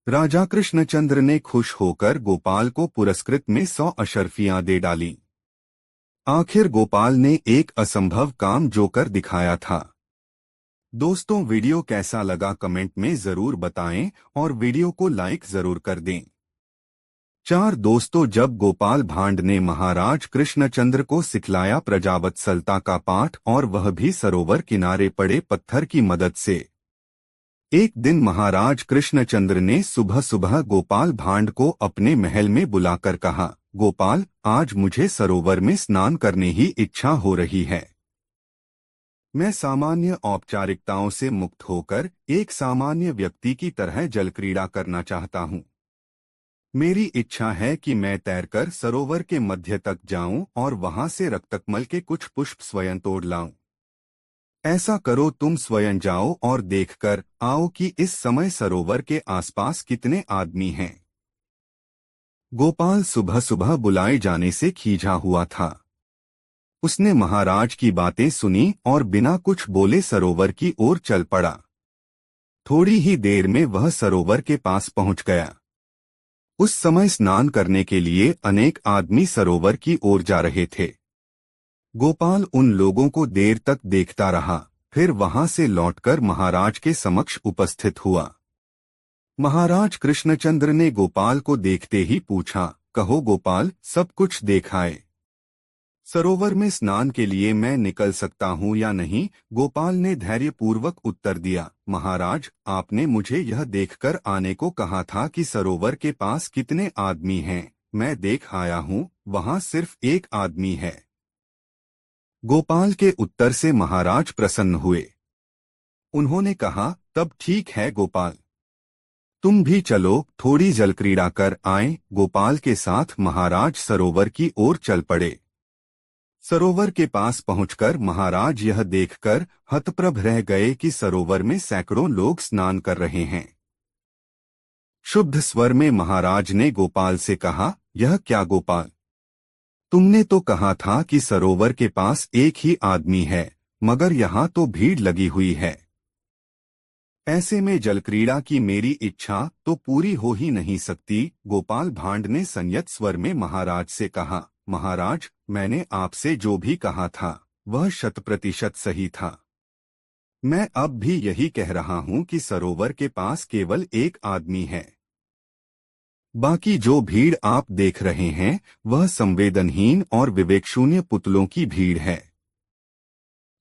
राजा कृष्णचंद्र ने खुश होकर गोपाल को पुरस्कृत में 100 अशर्फियां दे डाली। आखिर गोपाल ने एक असंभव काम जो कर दिखाया था। दोस्तों, वीडियो कैसा लगा कमेंट में जरूर बताएं और वीडियो को लाइक जरूर कर दें। 4 दोस्तों, जब गोपाल भांड ने महाराज कृष्णचंद्र को सिखलाया प्रजावत्सलता का पाठ और वह भी सरोवर किनारे पड़े पत्थर की मदद से। एक दिन महाराज कृष्णचंद्र ने सुबह सुबह गोपाल भांड को अपने महल में बुलाकर कहा, गोपाल, आज मुझे सरोवर में स्नान करने ही इच्छा हो रही है। मैं सामान्य औपचारिकताओं से मुक्त होकर एक सामान्य व्यक्ति की तरह जलक्रीड़ा करना चाहता हूँ। मेरी इच्छा है कि मैं तैरकर सरोवर के मध्य तक जाऊं और वहां से रक्तकमल के कुछ पुष्प स्वयं तोड़ लाऊं। ऐसा करो, तुम स्वयं जाओ और देखकर आओ कि इस समय सरोवर के आसपास कितने आदमी हैं। गोपाल सुबह सुबह बुलाए जाने से खींचा हुआ था। उसने महाराज की बातें सुनी और बिना कुछ बोले सरोवर की ओर चल पड़ा। थोड़ी ही देर में वह सरोवर के पास पहुंच गया। उस समय स्नान करने के लिए अनेक आदमी सरोवर की ओर जा रहे थे। गोपाल उन लोगों को देर तक देखता रहा, फिर वहां से लौटकर महाराज के समक्ष उपस्थित हुआ। महाराज कृष्णचंद्र ने गोपाल को देखते ही पूछा, कहो गोपाल, सब कुछ देखाए। सरोवर में स्नान के लिए मैं निकल सकता हूँ या नहीं? गोपाल ने धैर्यपूर्वक उत्तर दिया, महाराज, आपने मुझे यह देखकर आने को कहा था कि सरोवर के पास कितने आदमी हैं। मैं देख आया हूँ, वहाँ सिर्फ एक आदमी है। गोपाल के उत्तर से महाराज प्रसन्न हुए। उन्होंने कहा, तब ठीक है गोपाल, तुम भी चलो, थोड़ी जलक्रीड़ा कर आए। गोपाल के साथ महाराज सरोवर की ओर चल पड़े। सरोवर के पास पहुंचकर महाराज यह देखकर हतप्रभ रह गए कि सरोवर में सैकड़ों लोग स्नान कर रहे हैं। शुद्ध स्वर में महाराज ने गोपाल से कहा, यह क्या गोपाल, तुमने तो कहा था कि सरोवर के पास एक ही आदमी है, मगर यहाँ तो भीड़ लगी हुई है। ऐसे में जलक्रीड़ा की मेरी इच्छा तो पूरी हो ही नहीं सकती। गोपाल भांड ने संयत स्वर में महाराज से कहा, महाराज, मैंने आपसे जो भी कहा था वह 100% सही था। मैं अब भी यही कह रहा हूँ कि सरोवर के पास केवल एक आदमी है। बाकी जो भीड़ आप देख रहे हैं वह संवेदनहीन और विवेकशून्य पुतलों की भीड़ है।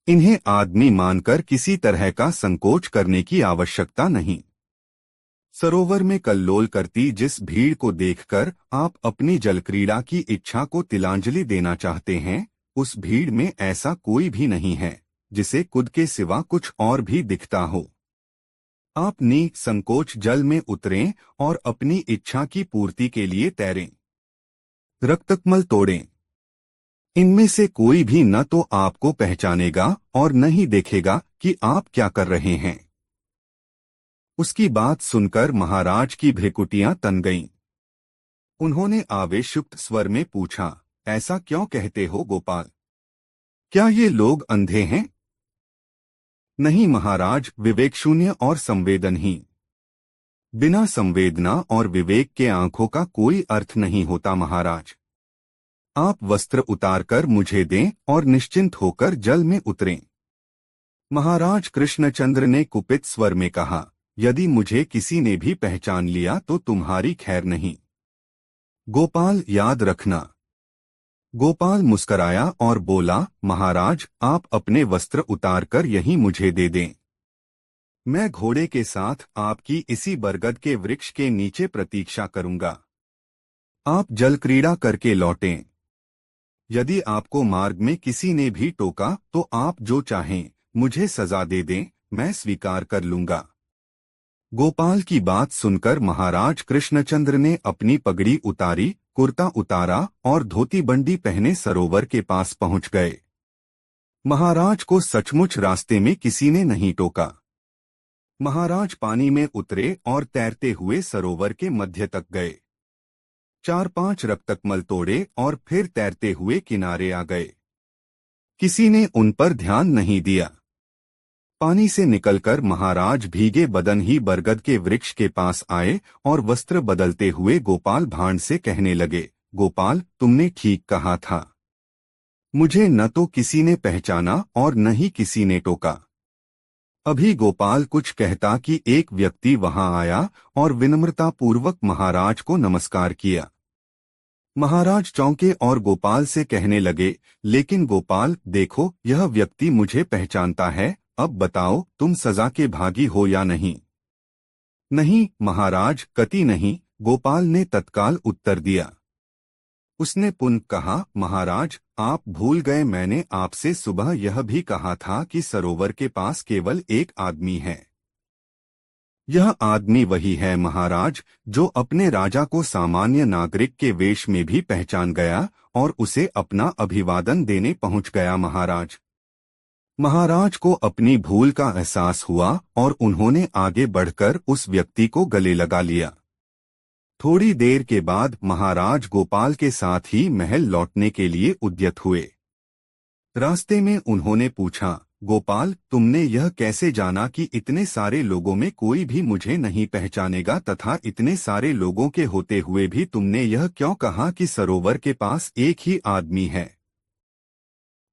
इन्हें आदमी मानकर किसी तरह का संकोच करने की आवश्यकता नहीं। सरोवर में कल्लोल करती जिस भीड़ को देखकर आप अपनी जलक्रीड़ा की इच्छा को तिलांजलि देना चाहते हैं, उस भीड़ में ऐसा कोई भी नहीं है जिसे खुद के सिवा कुछ और भी दिखता हो। आप निसंकोच जल में उतरें और अपनी इच्छा की पूर्ति के लिए तैरें। रक्तकमल तोड़ें। इनमें से कोई भी न तो आपको पहचानेगा और न ही देखेगा कि आप क्या कर रहे हैं। उसकी बात सुनकर महाराज की भ्रिकुटियां तन गईं। उन्होंने आवेशयुक्त स्वर में पूछा, ऐसा क्यों कहते हो गोपाल? क्या ये लोग अंधे हैं? नहीं महाराज, विवेकशून्य और संवेदनहीन। बिना संवेदना और विवेक के आंखों का कोई अर्थ नहीं होता महाराज। आप वस्त्र उतारकर मुझे दें और निश्चिंत होकर जल में उतरें। महाराज कृष्णचंद्र ने कुपित स्वर में कहा, यदि मुझे किसी ने भी पहचान लिया तो तुम्हारी खैर नहीं। गोपाल, याद रखना। गोपाल मुस्कराया और बोला, महाराज, आप अपने वस्त्र उतारकर यहीं मुझे दे दें। मैं घोड़े के साथ आपकी इसी बरगद के वृक्ष के नीचे प्रतीक्षा करूंगा। आप जलक्रीड़ा करके लौटें। यदि आपको मार्ग में किसी ने भी टोका तो आप जो चाहें मुझे सजा दे दें, मैं स्वीकार कर लूंगा। गोपाल की बात सुनकर महाराज कृष्णचंद्र ने अपनी पगड़ी उतारी, कुर्ता उतारा और धोती बंडी पहने सरोवर के पास पहुंच गए। महाराज को सचमुच रास्ते में किसी ने नहीं टोका। महाराज पानी में उतरे और तैरते हुए सरोवर के मध्य तक गए। 4-5 रक्तकमल तोड़े और फिर तैरते हुए किनारे आ गए। किसी ने उन पर ध्यान नहीं दिया। पानी से निकलकर महाराज भीगे बदन ही बरगद के वृक्ष के पास आए और वस्त्र बदलते हुए गोपाल भांड से कहने लगे, गोपाल, तुमने ठीक कहा था। मुझे न तो किसी ने पहचाना और न ही किसी ने टोका। अभी गोपाल कुछ कहता कि एक व्यक्ति वहां आया और विनम्रतापूर्वक महाराज को नमस्कार किया। महाराज चौंके और गोपाल से कहने लगे, लेकिन गोपाल, देखो, यह व्यक्ति मुझे पहचानता है। अब बताओ, तुम सजा के भागी हो या नहीं? नहीं महाराज, कति नहीं, गोपाल ने तत्काल उत्तर दिया। उसने पुनः कहा, महाराज, आप भूल गए, मैंने आपसे सुबह यह भी कहा था कि सरोवर के पास केवल एक आदमी है। यह आदमी वही है महाराज, जो अपने राजा को सामान्य नागरिक के वेश में भी पहचान गया और उसे अपना अभिवादन देने पहुंच गया। महाराज को अपनी भूल का एहसास हुआ और उन्होंने आगे बढ़कर उस व्यक्ति को गले लगा लिया। थोड़ी देर के बाद महाराज गोपाल के साथ ही महल लौटने के लिए उद्यत हुए। रास्ते में उन्होंने पूछा, गोपाल, तुमने यह कैसे जाना कि इतने सारे लोगों में कोई भी मुझे नहीं पहचानेगा, तथा इतने सारे लोगों के होते हुए भी तुमने यह क्यों कहा कि सरोवर के पास एक ही आदमी है?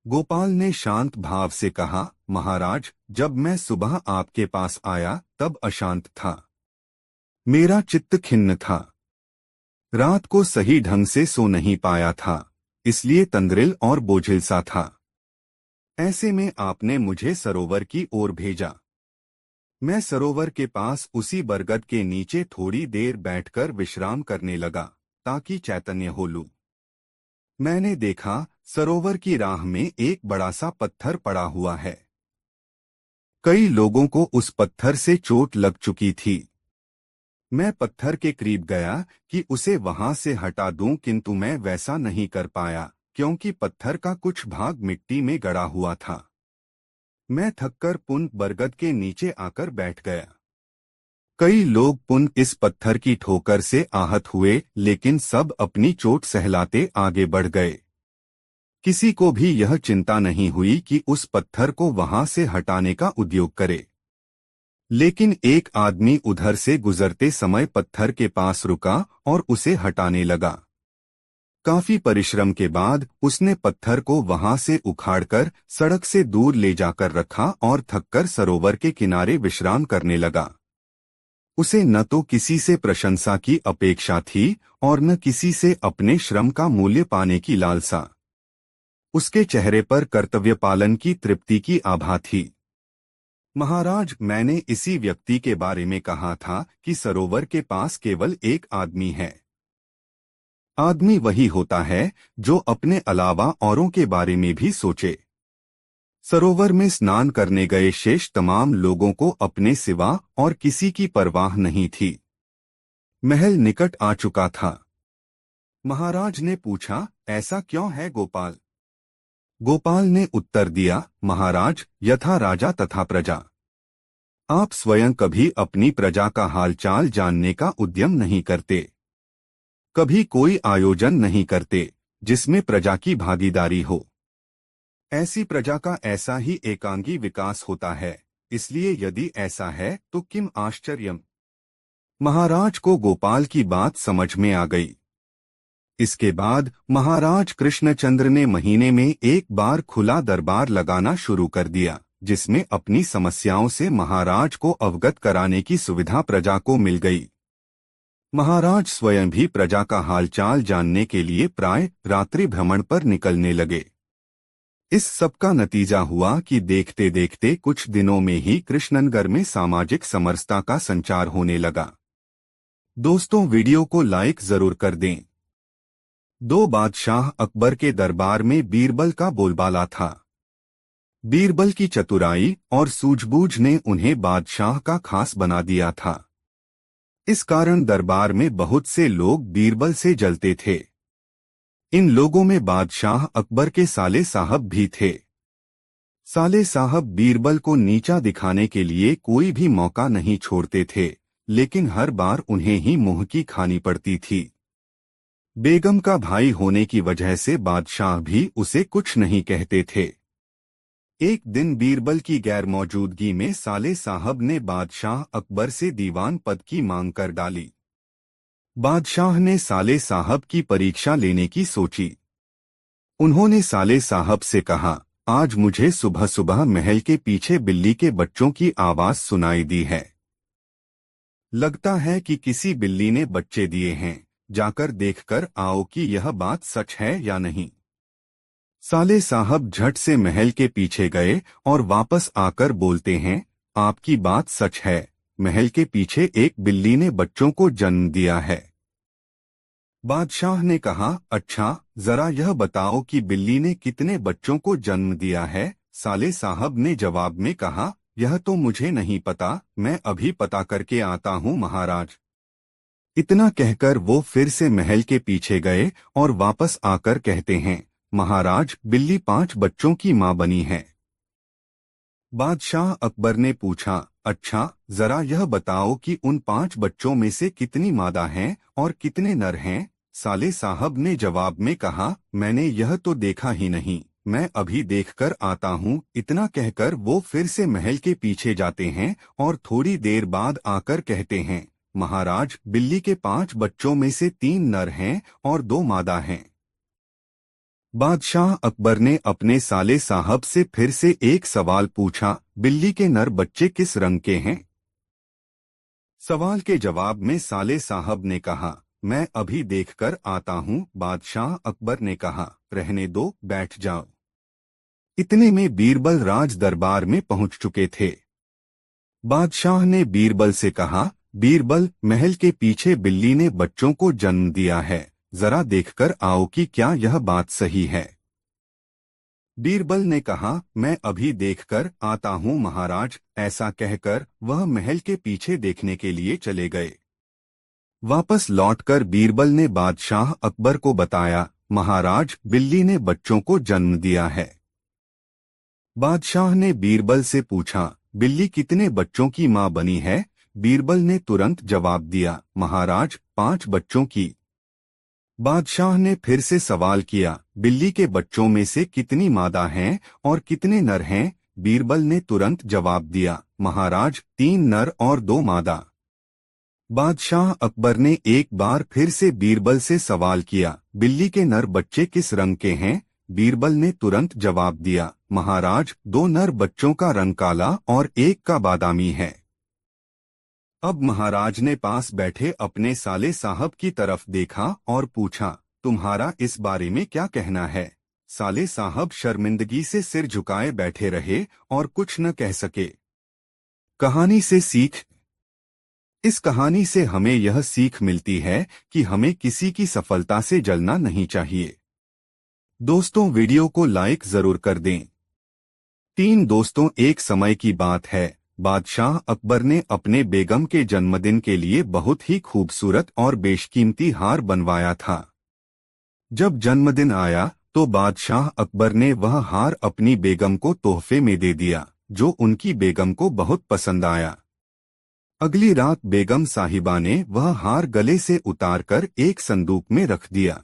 गोपाल ने शांत भाव से कहा, महाराज, जब मैं सुबह आपके पास आया तब अशांत था। मेरा चित्त खिन्न था। रात को सही ढंग से सो नहीं पाया था, इसलिए तंद्रिल और बोझिल सा था। ऐसे में आपने मुझे सरोवर की ओर भेजा। मैं सरोवर के पास उसी बरगद के नीचे थोड़ी देर बैठकर विश्राम करने लगा, ताकि चैतन्य हो लूं। मैंने देखा, सरोवर की राह में एक बड़ा सा पत्थर पड़ा हुआ है। कई लोगों को उस पत्थर से चोट लग चुकी थी। मैं पत्थर के करीब गया कि उसे वहां से हटा दूं, किंतु मैं वैसा नहीं कर पाया, क्योंकि पत्थर का कुछ भाग मिट्टी में गड़ा हुआ था। मैं थककर पुनः बरगद के नीचे आकर बैठ गया। कई लोग पुनः इस पत्थर की ठोकर से आहत हुए, लेकिन सब अपनी चोट सहलाते आगे बढ़ गए। किसी को भी यह चिंता नहीं हुई कि उस पत्थर को वहां से हटाने का उद्योग करे। लेकिन एक आदमी उधर से गुजरते समय पत्थर के पास रुका और उसे हटाने लगा। काफी परिश्रम के बाद उसने पत्थर को वहां से उखाड़कर सड़क से दूर ले जाकर रखा और थककर सरोवर के किनारे विश्राम करने लगा। उसे न तो किसी से प्रशंसा की अपेक्षा थी और न किसी से अपने श्रम का मूल्य पाने की लालसा। उसके चेहरे पर कर्तव्य पालन की तृप्ति की आभा थी। महाराज, मैंने इसी व्यक्ति के बारे में कहा था कि सरोवर के पास केवल एक आदमी है। आदमी वही होता है जो अपने अलावा औरों के बारे में भी सोचे। सरोवर में स्नान करने गए शेष तमाम लोगों को अपने सिवा और किसी की परवाह नहीं थी। महल निकट आ चुका था। महाराज ने पूछा, ऐसा क्यों है गोपाल? गोपाल ने उत्तर दिया, महाराज, यथा राजा तथा प्रजा। आप स्वयं कभी अपनी प्रजा का हालचाल जानने का उद्यम नहीं करते। कभी कोई आयोजन नहीं करते जिसमें प्रजा की भागीदारी हो। ऐसी प्रजा का ऐसा ही एकांगी विकास होता है, इसलिए यदि ऐसा है तो किम आश्चर्यम। महाराज को गोपाल की बात समझ में आ गई। इसके बाद महाराज कृष्णचंद्र ने महीने में एक बार खुला दरबार लगाना शुरू कर दिया, जिसमें अपनी समस्याओं से महाराज को अवगत कराने की सुविधा प्रजा को मिल गई। महाराज स्वयं भी प्रजा का हालचाल जानने के लिए प्राय रात्रि भ्रमण पर निकलने लगे। इस सब का नतीजा हुआ कि देखते देखते कुछ दिनों में ही कृष्णनगर में सामाजिक समरसता का संचार होने लगा। दोस्तों, वीडियो को लाइक जरूर कर दें। दो बादशाह अकबर के दरबार में बीरबल का बोलबाला था। बीरबल की चतुराई और सूझबूझ ने उन्हें बादशाह का खास बना दिया था। इस कारण दरबार में बहुत से लोग बीरबल से जलते थे। इन लोगों में बादशाह अकबर के साले साहब भी थे। साले साहब बीरबल को नीचा दिखाने के लिए कोई भी मौका नहीं छोड़ते थे, लेकिन हर बार उन्हें ही मुंह की खानी पड़ती थी। बेगम का भाई होने की वजह से बादशाह भी उसे कुछ नहीं कहते थे। एक दिन बीरबल की गैर मौजूदगी में साले साहब ने बादशाह अकबर से दीवान पद की मांग कर डाली। बादशाह ने साले साहब की परीक्षा लेने की सोची। उन्होंने साले साहब से कहा, आज मुझे सुबह सुबह महल के पीछे बिल्ली के बच्चों की आवाज सुनाई दी है। लगता है कि किसी बिल्ली ने बच्चे दिए हैं, जाकर देखकर आओ कि यह बात सच है या नहीं। साले साहब झट से महल के पीछे गए और वापस आकर बोलते हैं, आपकी बात सच है, महल के पीछे एक बिल्ली ने बच्चों को जन्म दिया है। बादशाह ने कहा, अच्छा, जरा यह बताओ कि बिल्ली ने कितने बच्चों को जन्म दिया है। साले साहब ने जवाब में कहा, यह तो मुझे नहीं पता, मैं अभी पता करके आता हूँ महाराज। इतना कहकर वो फिर से महल के पीछे गए और वापस आकर कहते हैं, महाराज, बिल्ली 5 बच्चों की माँ बनी है। बादशाह अकबर ने पूछा, अच्छा, जरा यह बताओ कि उन 5 बच्चों में से कितनी मादा हैं और कितने नर हैं। साले साहब ने जवाब में कहा, मैंने यह तो देखा ही नहीं, मैं अभी देखकर आता हूँ। इतना कहकर वो फिर से महल के पीछे जाते हैं और थोड़ी देर बाद आकर कहते हैं, महाराज, बिल्ली के 5 बच्चों में से 3 नर हैं और 2 मादा हैं। बादशाह अकबर ने अपने साले साहब से फिर से एक सवाल पूछा, बिल्ली के नर बच्चे किस रंग के हैं। सवाल के जवाब में साले साहब ने कहा, मैं अभी देखकर आता हूँ। बादशाह अकबर ने कहा, रहने दो, बैठ जाओ। इतने में बीरबल राज दरबार में पहुंच चुके थे। बादशाह ने बीरबल से कहा, बीरबल, महल के पीछे बिल्ली ने बच्चों को जन्म दिया है, जरा देखकर आओ कि क्या यह बात सही है। बीरबल ने कहा, मैं अभी देखकर आता हूँ महाराज। ऐसा कहकर वह महल के पीछे देखने के लिए चले गए। वापस लौटकर बीरबल ने बादशाह अकबर को बताया, महाराज, बिल्ली ने बच्चों को जन्म दिया है। बादशाह ने बीरबल से पूछा, बिल्ली कितने बच्चों की मां बनी है। बीरबल ने तुरंत जवाब दिया, महाराज, 5 बच्चों की। बादशाह ने फिर से सवाल किया, बिल्ली के बच्चों में से कितनी मादा हैं और कितने नर हैं। बीरबल ने तुरंत जवाब दिया, महाराज, 3 नर और 2 मादा। बादशाह अकबर ने एक बार फिर से बीरबल से सवाल किया, बिल्ली के नर बच्चे किस रंग के हैं। बीरबल ने तुरंत जवाब दिया, महाराज, 2 नर बच्चों का रंग काला और एक का बादामी है। अब महाराज ने पास बैठे अपने साले साहब की तरफ देखा और पूछा, तुम्हारा इस बारे में क्या कहना है। साले साहब शर्मिंदगी से सिर झुकाए बैठे रहे और कुछ न कह सके। कहानी से सीख। इस कहानी से हमें यह सीख मिलती है कि हमें किसी की सफलता से जलना नहीं चाहिए। दोस्तों, वीडियो को लाइक जरूर कर दें। 3 दोस्तों, एक समय की बात है, बादशाह अकबर ने अपने बेगम के जन्मदिन के लिए बहुत ही खूबसूरत और बेशकीमती हार बनवाया था। जब जन्मदिन आया तो बादशाह अकबर ने वह हार अपनी बेगम को तोहफे में दे दिया, जो उनकी बेगम को बहुत पसंद आया। अगली रात बेगम साहिबा ने वह हार गले से उतारकर एक संदूक में रख दिया।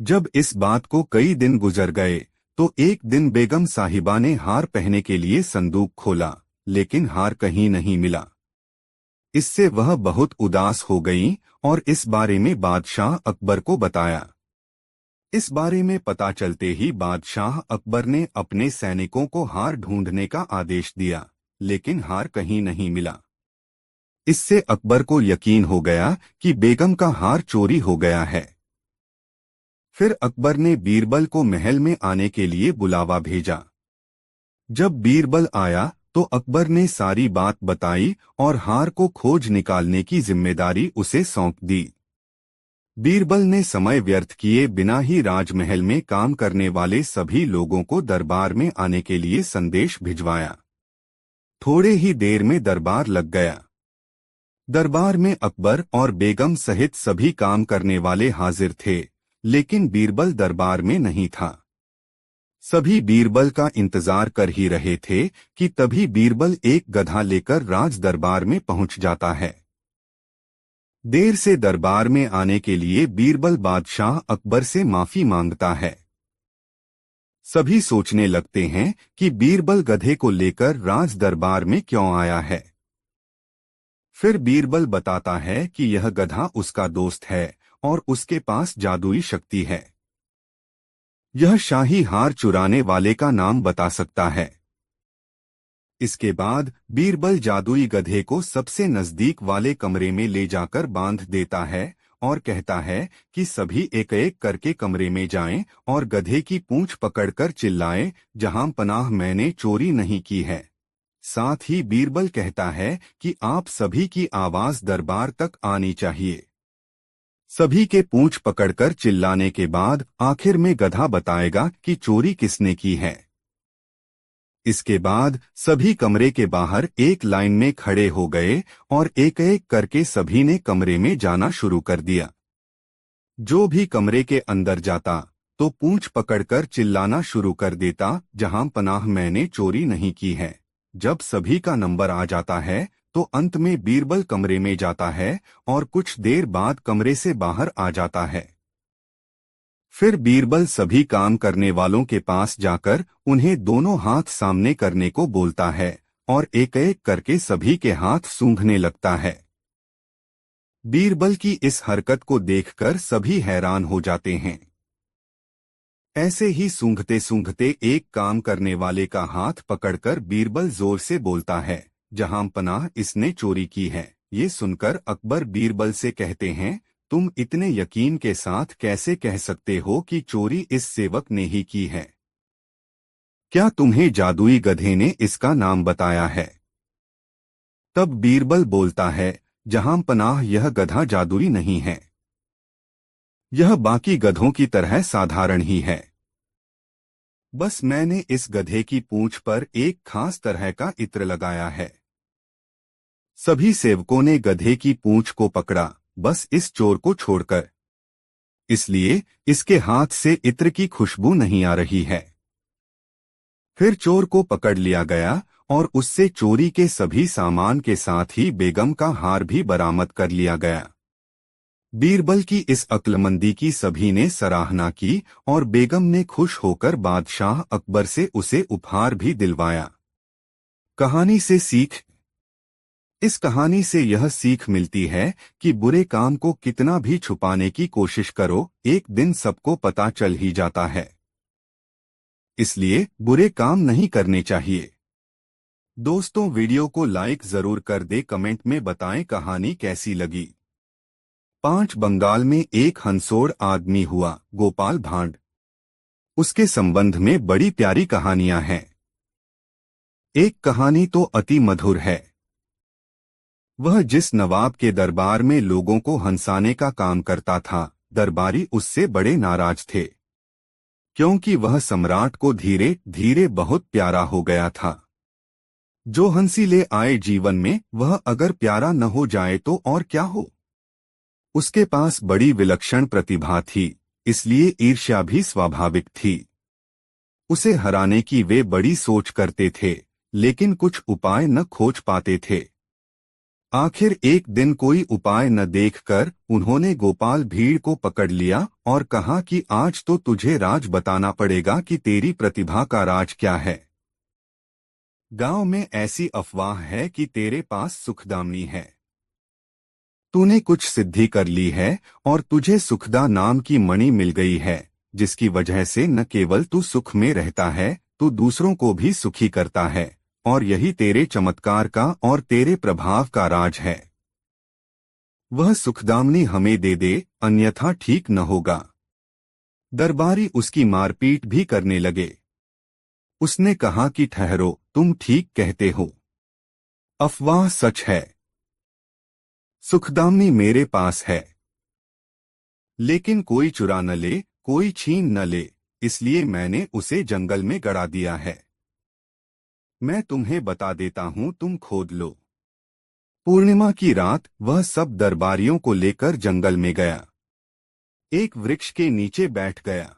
जब इस बात को कई दिन गुजर गए तो एक दिन बेगम साहिबा ने हार पहनने के लिए संदूक खोला, लेकिन हार कहीं नहीं मिला। इससे वह बहुत उदास हो गईं और इस बारे में बादशाह अकबर को बताया। इस बारे में पता चलते ही बादशाह अकबर ने अपने सैनिकों को हार ढूंढने का आदेश दिया, लेकिन हार कहीं नहीं मिला। इससे अकबर को यकीन हो गया कि बेगम का हार चोरी हो गया है। फिर अकबर ने बीरबल को महल में आने के लिए बुलावा भेजा। जब बीरबल आया तो अकबर ने सारी बात बताई और हार को खोज निकालने की जिम्मेदारी उसे सौंप दी। बीरबल ने समय व्यर्थ किए बिना ही राजमहल में काम करने वाले सभी लोगों को दरबार में आने के लिए संदेश भिजवाया। थोड़े ही देर में दरबार लग गया। दरबार में अकबर और बेगम सहित सभी काम करने वाले हाजिर थे, लेकिन बीरबल दरबार में नहीं था। सभी बीरबल का इंतजार कर ही रहे थे कि तभी बीरबल एक गधा लेकर राज दरबार में पहुंच जाता है। देर से दरबार में आने के लिए बीरबल बादशाह अकबर से माफी मांगता है। सभी सोचने लगते हैं कि बीरबल गधे को लेकर राज दरबार में क्यों आया है। फिर बीरबल बताता है कि यह गधा उसका दोस्त है और उसके पास जादुई शक्ति है। यह शाही हार चुराने वाले का नाम बता सकता है। इसके बाद बीरबल जादुई गधे को सबसे नजदीक वाले कमरे में ले जाकर बांध देता है और कहता है कि सभी एक एक करके कमरे में जाएं और गधे की पूंछ पकड़कर चिल्लाएं, जहां पनाह मैंने चोरी नहीं की है। साथ ही बीरबल कहता है कि आप सभी की आवाज दरबार तक आनी चाहिए। सभी के पूंछ पकड़कर चिल्लाने के बाद आखिर में गधा बताएगा कि चोरी किसने की है। इसके बाद सभी कमरे के बाहर एक लाइन में खड़े हो गए और एक एक करके सभी ने कमरे में जाना शुरू कर दिया। जो भी कमरे के अंदर जाता तो पूंछ पकड़कर चिल्लाना शुरू कर देता, जहां पनाह मैंने चोरी नहीं की है। जब सभी का नंबर आ जाता है तो अंत में बीरबल कमरे में जाता है और कुछ देर बाद कमरे से बाहर आ जाता है। फिर बीरबल सभी काम करने वालों के पास जाकर उन्हें दोनों हाथ सामने करने को बोलता है और एक एक करके सभी के हाथ सूंघने लगता है। बीरबल की इस हरकत को देखकर सभी हैरान हो जाते हैं। ऐसे ही सूंघते सूंघते एक काम करने वाले का हाथ पकड़कर बीरबल जोर से बोलता है, जहां पनाह इसने चोरी की है। ये सुनकर अकबर बीरबल से कहते हैं, तुम इतने यकीन के साथ कैसे कह सकते हो कि चोरी इस सेवक ने ही की है? क्या तुम्हें जादुई गधे ने इसका नाम बताया है? तब बीरबल बोलता है, जहां पनाह यह गधा जादुई नहीं है। यह बाकी गधों की तरह साधारण ही है। बस मैंने इस गधे की पूंछ पर एक खास तरह का इत्र लगाया है। सभी सेवकों ने गधे की पूंछ को पकड़ा, बस इस चोर को छोड़कर। इसलिए इसके हाथ से इत्र की खुशबू नहीं आ रही है। फिर चोर को पकड़ लिया गया और उससे चोरी के सभी सामान के साथ ही बेगम का हार भी बरामद कर लिया गया। बीरबल की इस अक्लमंदी की सभी ने सराहना की और बेगम ने खुश होकर बादशाह अकबर से उसे उपहार भी दिलवाया। कहानी से सीख। इस कहानी से यह सीख मिलती है कि बुरे काम को कितना भी छुपाने की कोशिश करो, एक दिन सबको पता चल ही जाता है। इसलिए बुरे काम नहीं करने चाहिए। दोस्तों, वीडियो को लाइक जरूर कर दे, कमेंट में बताएं कहानी कैसी लगी। 5 बंगाल में एक हंसोड़ आदमी हुआ, गोपाल भांड। उसके संबंध में बड़ी प्यारी कहानियां हैं। एक कहानी तो अति मधुर है। वह जिस नवाब के दरबार में लोगों को हंसाने का काम करता था, दरबारी उससे बड़े नाराज थे, क्योंकि वह सम्राट को धीरे धीरे बहुत प्यारा हो गया था। जो हंसी ले आए जीवन में, वह अगर प्यारा न हो जाए तो और क्या हो। उसके पास बड़ी विलक्षण प्रतिभा थी, इसलिए ईर्ष्या भी स्वाभाविक थी। उसे हराने की वे बड़ी सोच करते थे, लेकिन कुछ उपाय न खोज पाते थे। आखिर एक दिन कोई उपाय न देखकर उन्होंने गोपाल भीड़ को पकड़ लिया और कहा कि आज तो तुझे राज बताना पड़ेगा कि तेरी प्रतिभा का राज क्या है। गांव में ऐसी अफवाह है कि तेरे पास सुखदामनी है। तूने कुछ सिद्धि कर ली है और तुझे सुखदा नाम की मणि मिल गई है, जिसकी वजह से न केवल तू सुख में रहता है, तू दूसरों को भी सुखी करता है, और यही तेरे चमत्कार का और तेरे प्रभाव का राज है। वह सुखदामनी हमें दे दे, अन्यथा ठीक न होगा। दरबारी उसकी मारपीट भी करने लगे। उसने कहा कि ठहरो, तुम ठीक कहते हो, अफवाह सच है। सुखदामनी मेरे पास है। लेकिन कोई चुरा न ले, कोई छीन न ले, इसलिए मैंने उसे जंगल में गड़ा दिया है। मैं तुम्हें बता देता हूँ, तुम खोद लो। पूर्णिमा की रात वह सब दरबारियों को लेकर जंगल में गया। एक वृक्ष के नीचे बैठ गया।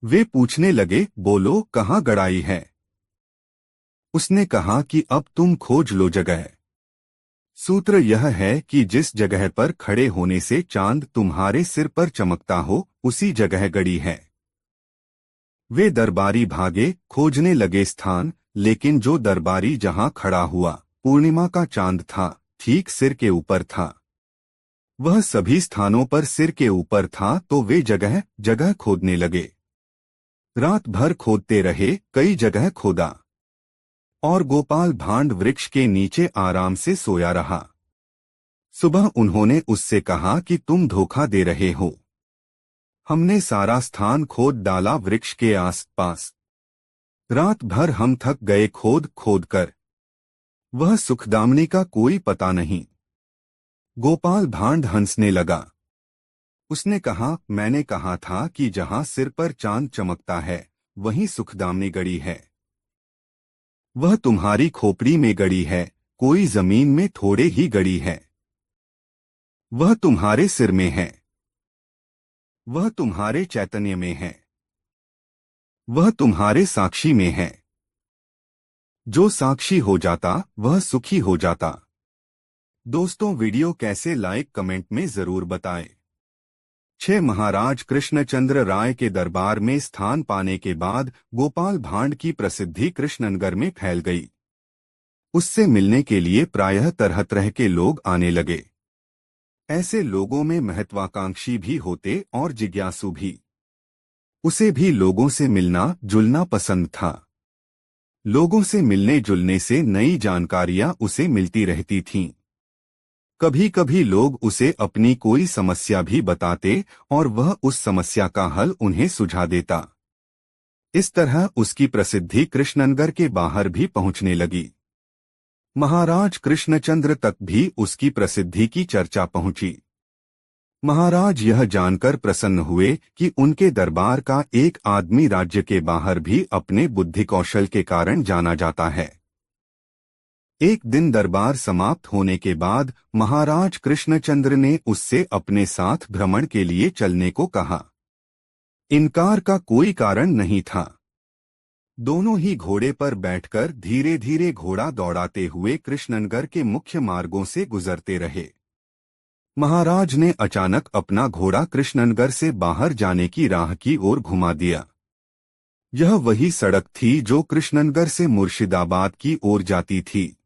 वे पूछने लगे, बोलो कहाँ गड़ाई है? उसने कहा कि अब तुम खोज लो जगह। सूत्र यह है कि जिस जगह पर खड़े होने से चांद तुम्हारे सिर पर चमकता हो, उसी जगह गड़ी है। वे दरबारी भागे, खोजने लगे स्थान, लेकिन जो दरबारी जहां खड़ा हुआ, पूर्णिमा का चांद था, ठीक सिर के ऊपर था। वह सभी स्थानों पर सिर के ऊपर था, तो वे जगह जगह खोदने लगे। रात भर खोदते रहे, कई जगह खोदा। और गोपाल भांड वृक्ष के नीचे आराम से सोया रहा। सुबह उन्होंने उससे कहा कि तुम धोखा दे रहे हो। हमने सारा स्थान खोद डाला वृक्ष के आसपास। रात भर हम थक गए खोद खोद कर। वह सुखदामनी का कोई पता नहीं। गोपाल भांड हंसने लगा। उसने कहा, मैंने कहा था कि जहां सिर पर चांद चमकता है, वहीं सुखदामनी गड़ी है। वह तुम्हारी खोपड़ी में गड़ी है, कोई जमीन में थोड़े ही गड़ी है। वह तुम्हारे सिर में है। वह तुम्हारे चैतन्य में है। वह तुम्हारे साक्षी में है। जो साक्षी हो जाता, वह सुखी हो जाता। दोस्तों, वीडियो कैसे लाइक कमेंट में जरूर बताएं। 6 महाराज कृष्णचंद्र राय के दरबार में स्थान पाने के बाद गोपाल भांड की प्रसिद्धि कृष्णनगर में फैल गई। उससे मिलने के लिए प्रायः तरह तरह के लोग आने लगे। ऐसे लोगों में महत्वाकांक्षी भी होते और जिज्ञासु भी। उसे भी लोगों से मिलना जुलना पसंद था। लोगों से मिलने जुलने से नई जानकारियां उसे मिलती रहती थीं। कभी कभी लोग उसे अपनी कोई समस्या भी बताते और वह उस समस्या का हल उन्हें सुझा देता। इस तरह उसकी प्रसिद्धि कृष्णनगर के बाहर भी पहुंचने लगी। महाराज कृष्णचंद्र तक भी उसकी प्रसिद्धि की चर्चा पहुंची। महाराज यह जानकर प्रसन्न हुए कि उनके दरबार का एक आदमी राज्य के बाहर भी अपने बुद्धि कौशल के कारण जाना जाता है। एक दिन दरबार समाप्त होने के बाद महाराज कृष्णचंद्र ने उससे अपने साथ भ्रमण के लिए चलने को कहा। इनकार का कोई कारण नहीं था। दोनों ही घोड़े पर बैठकर धीरे धीरे घोड़ा दौड़ाते हुए कृष्णनगर के मुख्य मार्गों से गुजरते रहे। महाराज ने अचानक अपना घोड़ा कृष्णनगर से बाहर जाने की राह की ओर घुमा दिया। यह वही सड़क थी जो कृष्णनगर से मुर्शिदाबाद की ओर जाती थी।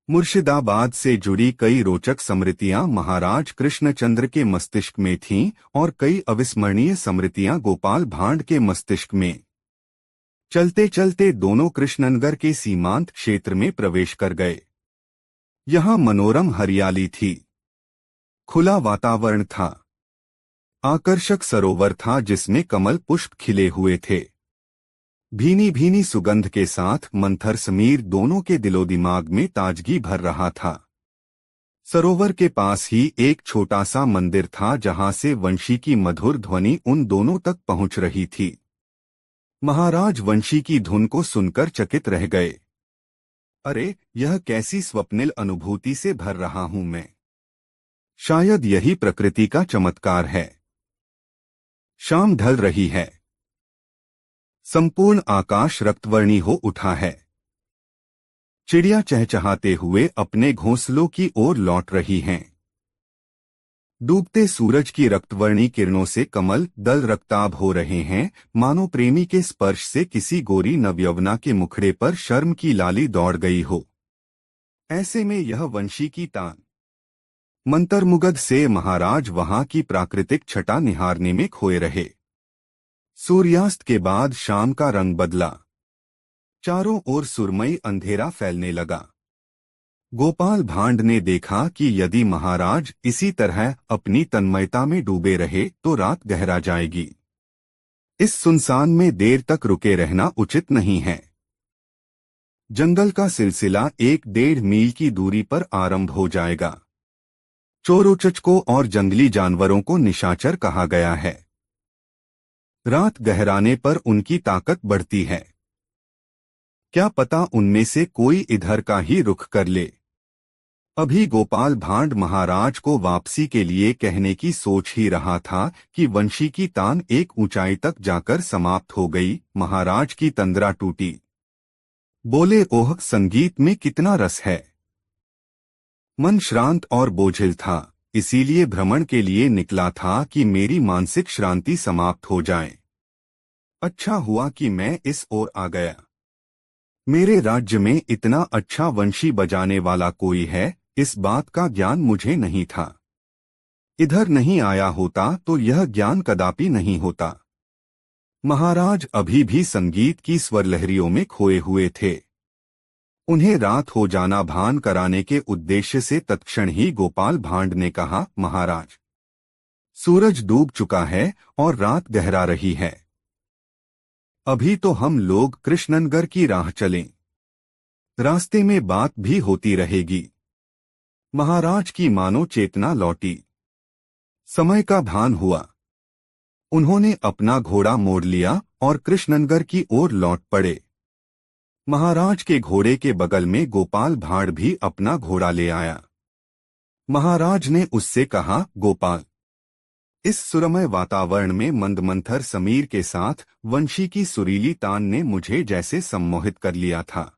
मुर्शिदाबाद से जुड़ी कई रोचक स्मृतियां महाराज कृष्णचंद्र के मस्तिष्क में थीं और कई अविस्मरणीय स्मृतियां गोपाल भांड के मस्तिष्क में। चलते चलते दोनों कृष्णनगर के सीमांत क्षेत्र में प्रवेश कर गए। यहाँ मनोरम हरियाली थी। खुला वातावरण था। आकर्षक सरोवर था जिसमें कमल पुष्प खिले हुए थे। भीनी भीनी सुगंध के साथ मंथर समीर दोनों के दिलो दिमाग में ताजगी भर रहा था। सरोवर के पास ही एक छोटा सा मंदिर था जहां से वंशी की मधुर ध्वनि उन दोनों तक पहुंच रही थी। महाराज वंशी की धुन को सुनकर चकित रह गए। अरे, यह कैसी स्वप्निल अनुभूति से भर रहा हूं मैं। शायद यही प्रकृति का चमत्कार है। शाम ढल रही है। संपूर्ण आकाश रक्तवर्णी हो उठा है। चिड़िया चहचहाते हुए अपने घोंसलों की ओर लौट रही हैं। डूबते सूरज की रक्तवर्णी किरणों से कमल दल रक्ताभ हो रहे हैं, मानो प्रेमी के स्पर्श से किसी गोरी नवयवना के मुखड़े पर शर्म की लाली दौड़ गई हो। ऐसे में यह वंशी की तान। मंत्रमुग्ध से महाराज वहां की प्राकृतिक छटा निहारने में खोए रहे। सूर्यास्त के बाद शाम का रंग बदला। चारों ओर सुरमई अंधेरा फैलने लगा। गोपाल भांड ने देखा कि यदि महाराज इसी तरह अपनी तन्मयता में डूबे रहे तो रात गहरा जाएगी। इस सुनसान में देर तक रुके रहना उचित नहीं है। जंगल का सिलसिला 1-1.5 मील की दूरी पर आरंभ हो जाएगा। चोरोचचकों और जंगली जानवरों को निशाचर कहा गया है। रात गहराने पर उनकी ताकत बढ़ती है। क्या पता उनमें से कोई इधर का ही रुख कर ले। अभी गोपाल भांड महाराज को वापसी के लिए कहने की सोच ही रहा था कि वंशी की तान एक ऊंचाई तक जाकर समाप्त हो गई। महाराज की तंद्रा टूटी। बोले, ओह, संगीत में कितना रस है। मन श्रांत और बोझिल था, इसीलिए भ्रमण के लिए निकला था कि मेरी मानसिक श्रांति समाप्त हो जाए। अच्छा हुआ कि मैं इस ओर आ गया। मेरे राज्य में इतना अच्छा वंशी बजाने वाला कोई है, इस बात का ज्ञान मुझे नहीं था। इधर नहीं आया होता तो यह ज्ञान कदापि नहीं होता। महाराज अभी भी संगीत की स्वरलहरियों में खोए हुए थे। उन्हें रात हो जाना भान कराने के उद्देश्य से तत्क्षण ही गोपाल भांड ने कहा, महाराज, सूरज डूब चुका है और रात गहरा रही है। अभी तो हम लोग कृष्णनगर की राह चलें। रास्ते में बात भी होती रहेगी। महाराज की मानो चेतना लौटी। समय का भान हुआ। उन्होंने अपना घोड़ा मोड़ लिया और कृष्णनगर की ओर लौट पड़े। महाराज के घोड़े के बगल में गोपाल भांड भी अपना घोड़ा ले आया। महाराज ने उससे कहा, गोपाल, इस सुरमय वातावरण में मंदमंथर समीर के साथ वंशी की सुरीली तान ने मुझे जैसे सम्मोहित कर लिया था।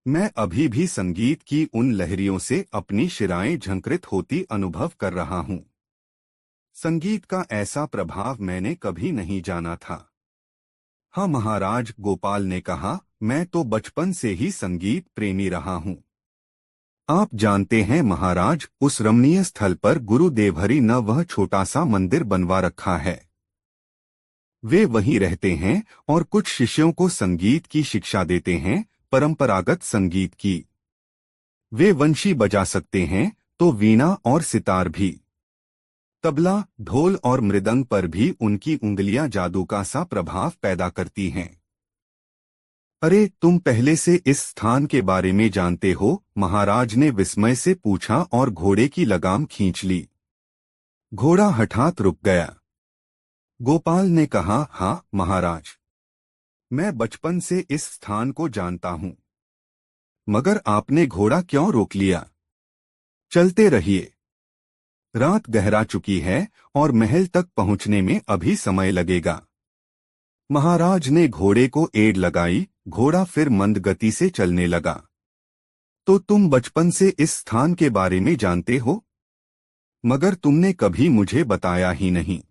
मैं अभी भी संगीत की उन लहरियों से अपनी शिराएं झंकृत होती अनुभव कर रहा हूँ। संगीत का ऐसा प्रभाव मैंने कभी नहीं जाना था। हाँ महाराज, गोपाल ने कहा, मैं तो बचपन से ही संगीत प्रेमी रहा हूँ। आप जानते हैं महाराज, उस रमणीय स्थल पर गुरु देवहरि न वह छोटा सा मंदिर बनवा रखा है। वे वहीं रहते हैं और कुछ शिष्यों को संगीत की शिक्षा देते हैं, परंपरागत संगीत की। वे वंशी बजा सकते हैं तो वीणा और सितार भी। तबला, ढोल और मृदंग पर भी उनकी उंगलियां जादू का सा प्रभाव पैदा करती हैं। अरे, तुम पहले से इस स्थान के बारे में जानते हो? महाराज ने विस्मय से पूछा और घोड़े की लगाम खींच ली। घोड़ा हठात रुक गया। गोपाल ने कहा, हाँ महाराज, मैं बचपन से इस स्थान को जानता हूँ। मगर आपने घोड़ा क्यों रोक लिया? चलते रहिए। रात गहरा चुकी है और महल तक पहुंचने में अभी समय लगेगा। महाराज ने घोड़े को एड़ लगाई। घोड़ा फिर मंद गति से चलने लगा। तो तुम बचपन से इस स्थान के बारे में जानते हो, मगर तुमने कभी मुझे बताया ही नहीं।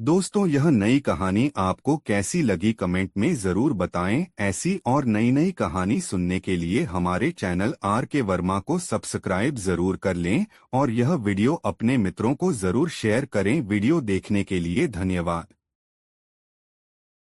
दोस्तों, यह नई कहानी आपको कैसी लगी कमेंट में जरूर बताएं। ऐसी और नई नई कहानी सुनने के लिए हमारे चैनल RK वर्मा को सब्सक्राइब जरूर कर लें और यह वीडियो अपने मित्रों को जरूर शेयर करें। वीडियो देखने के लिए धन्यवाद।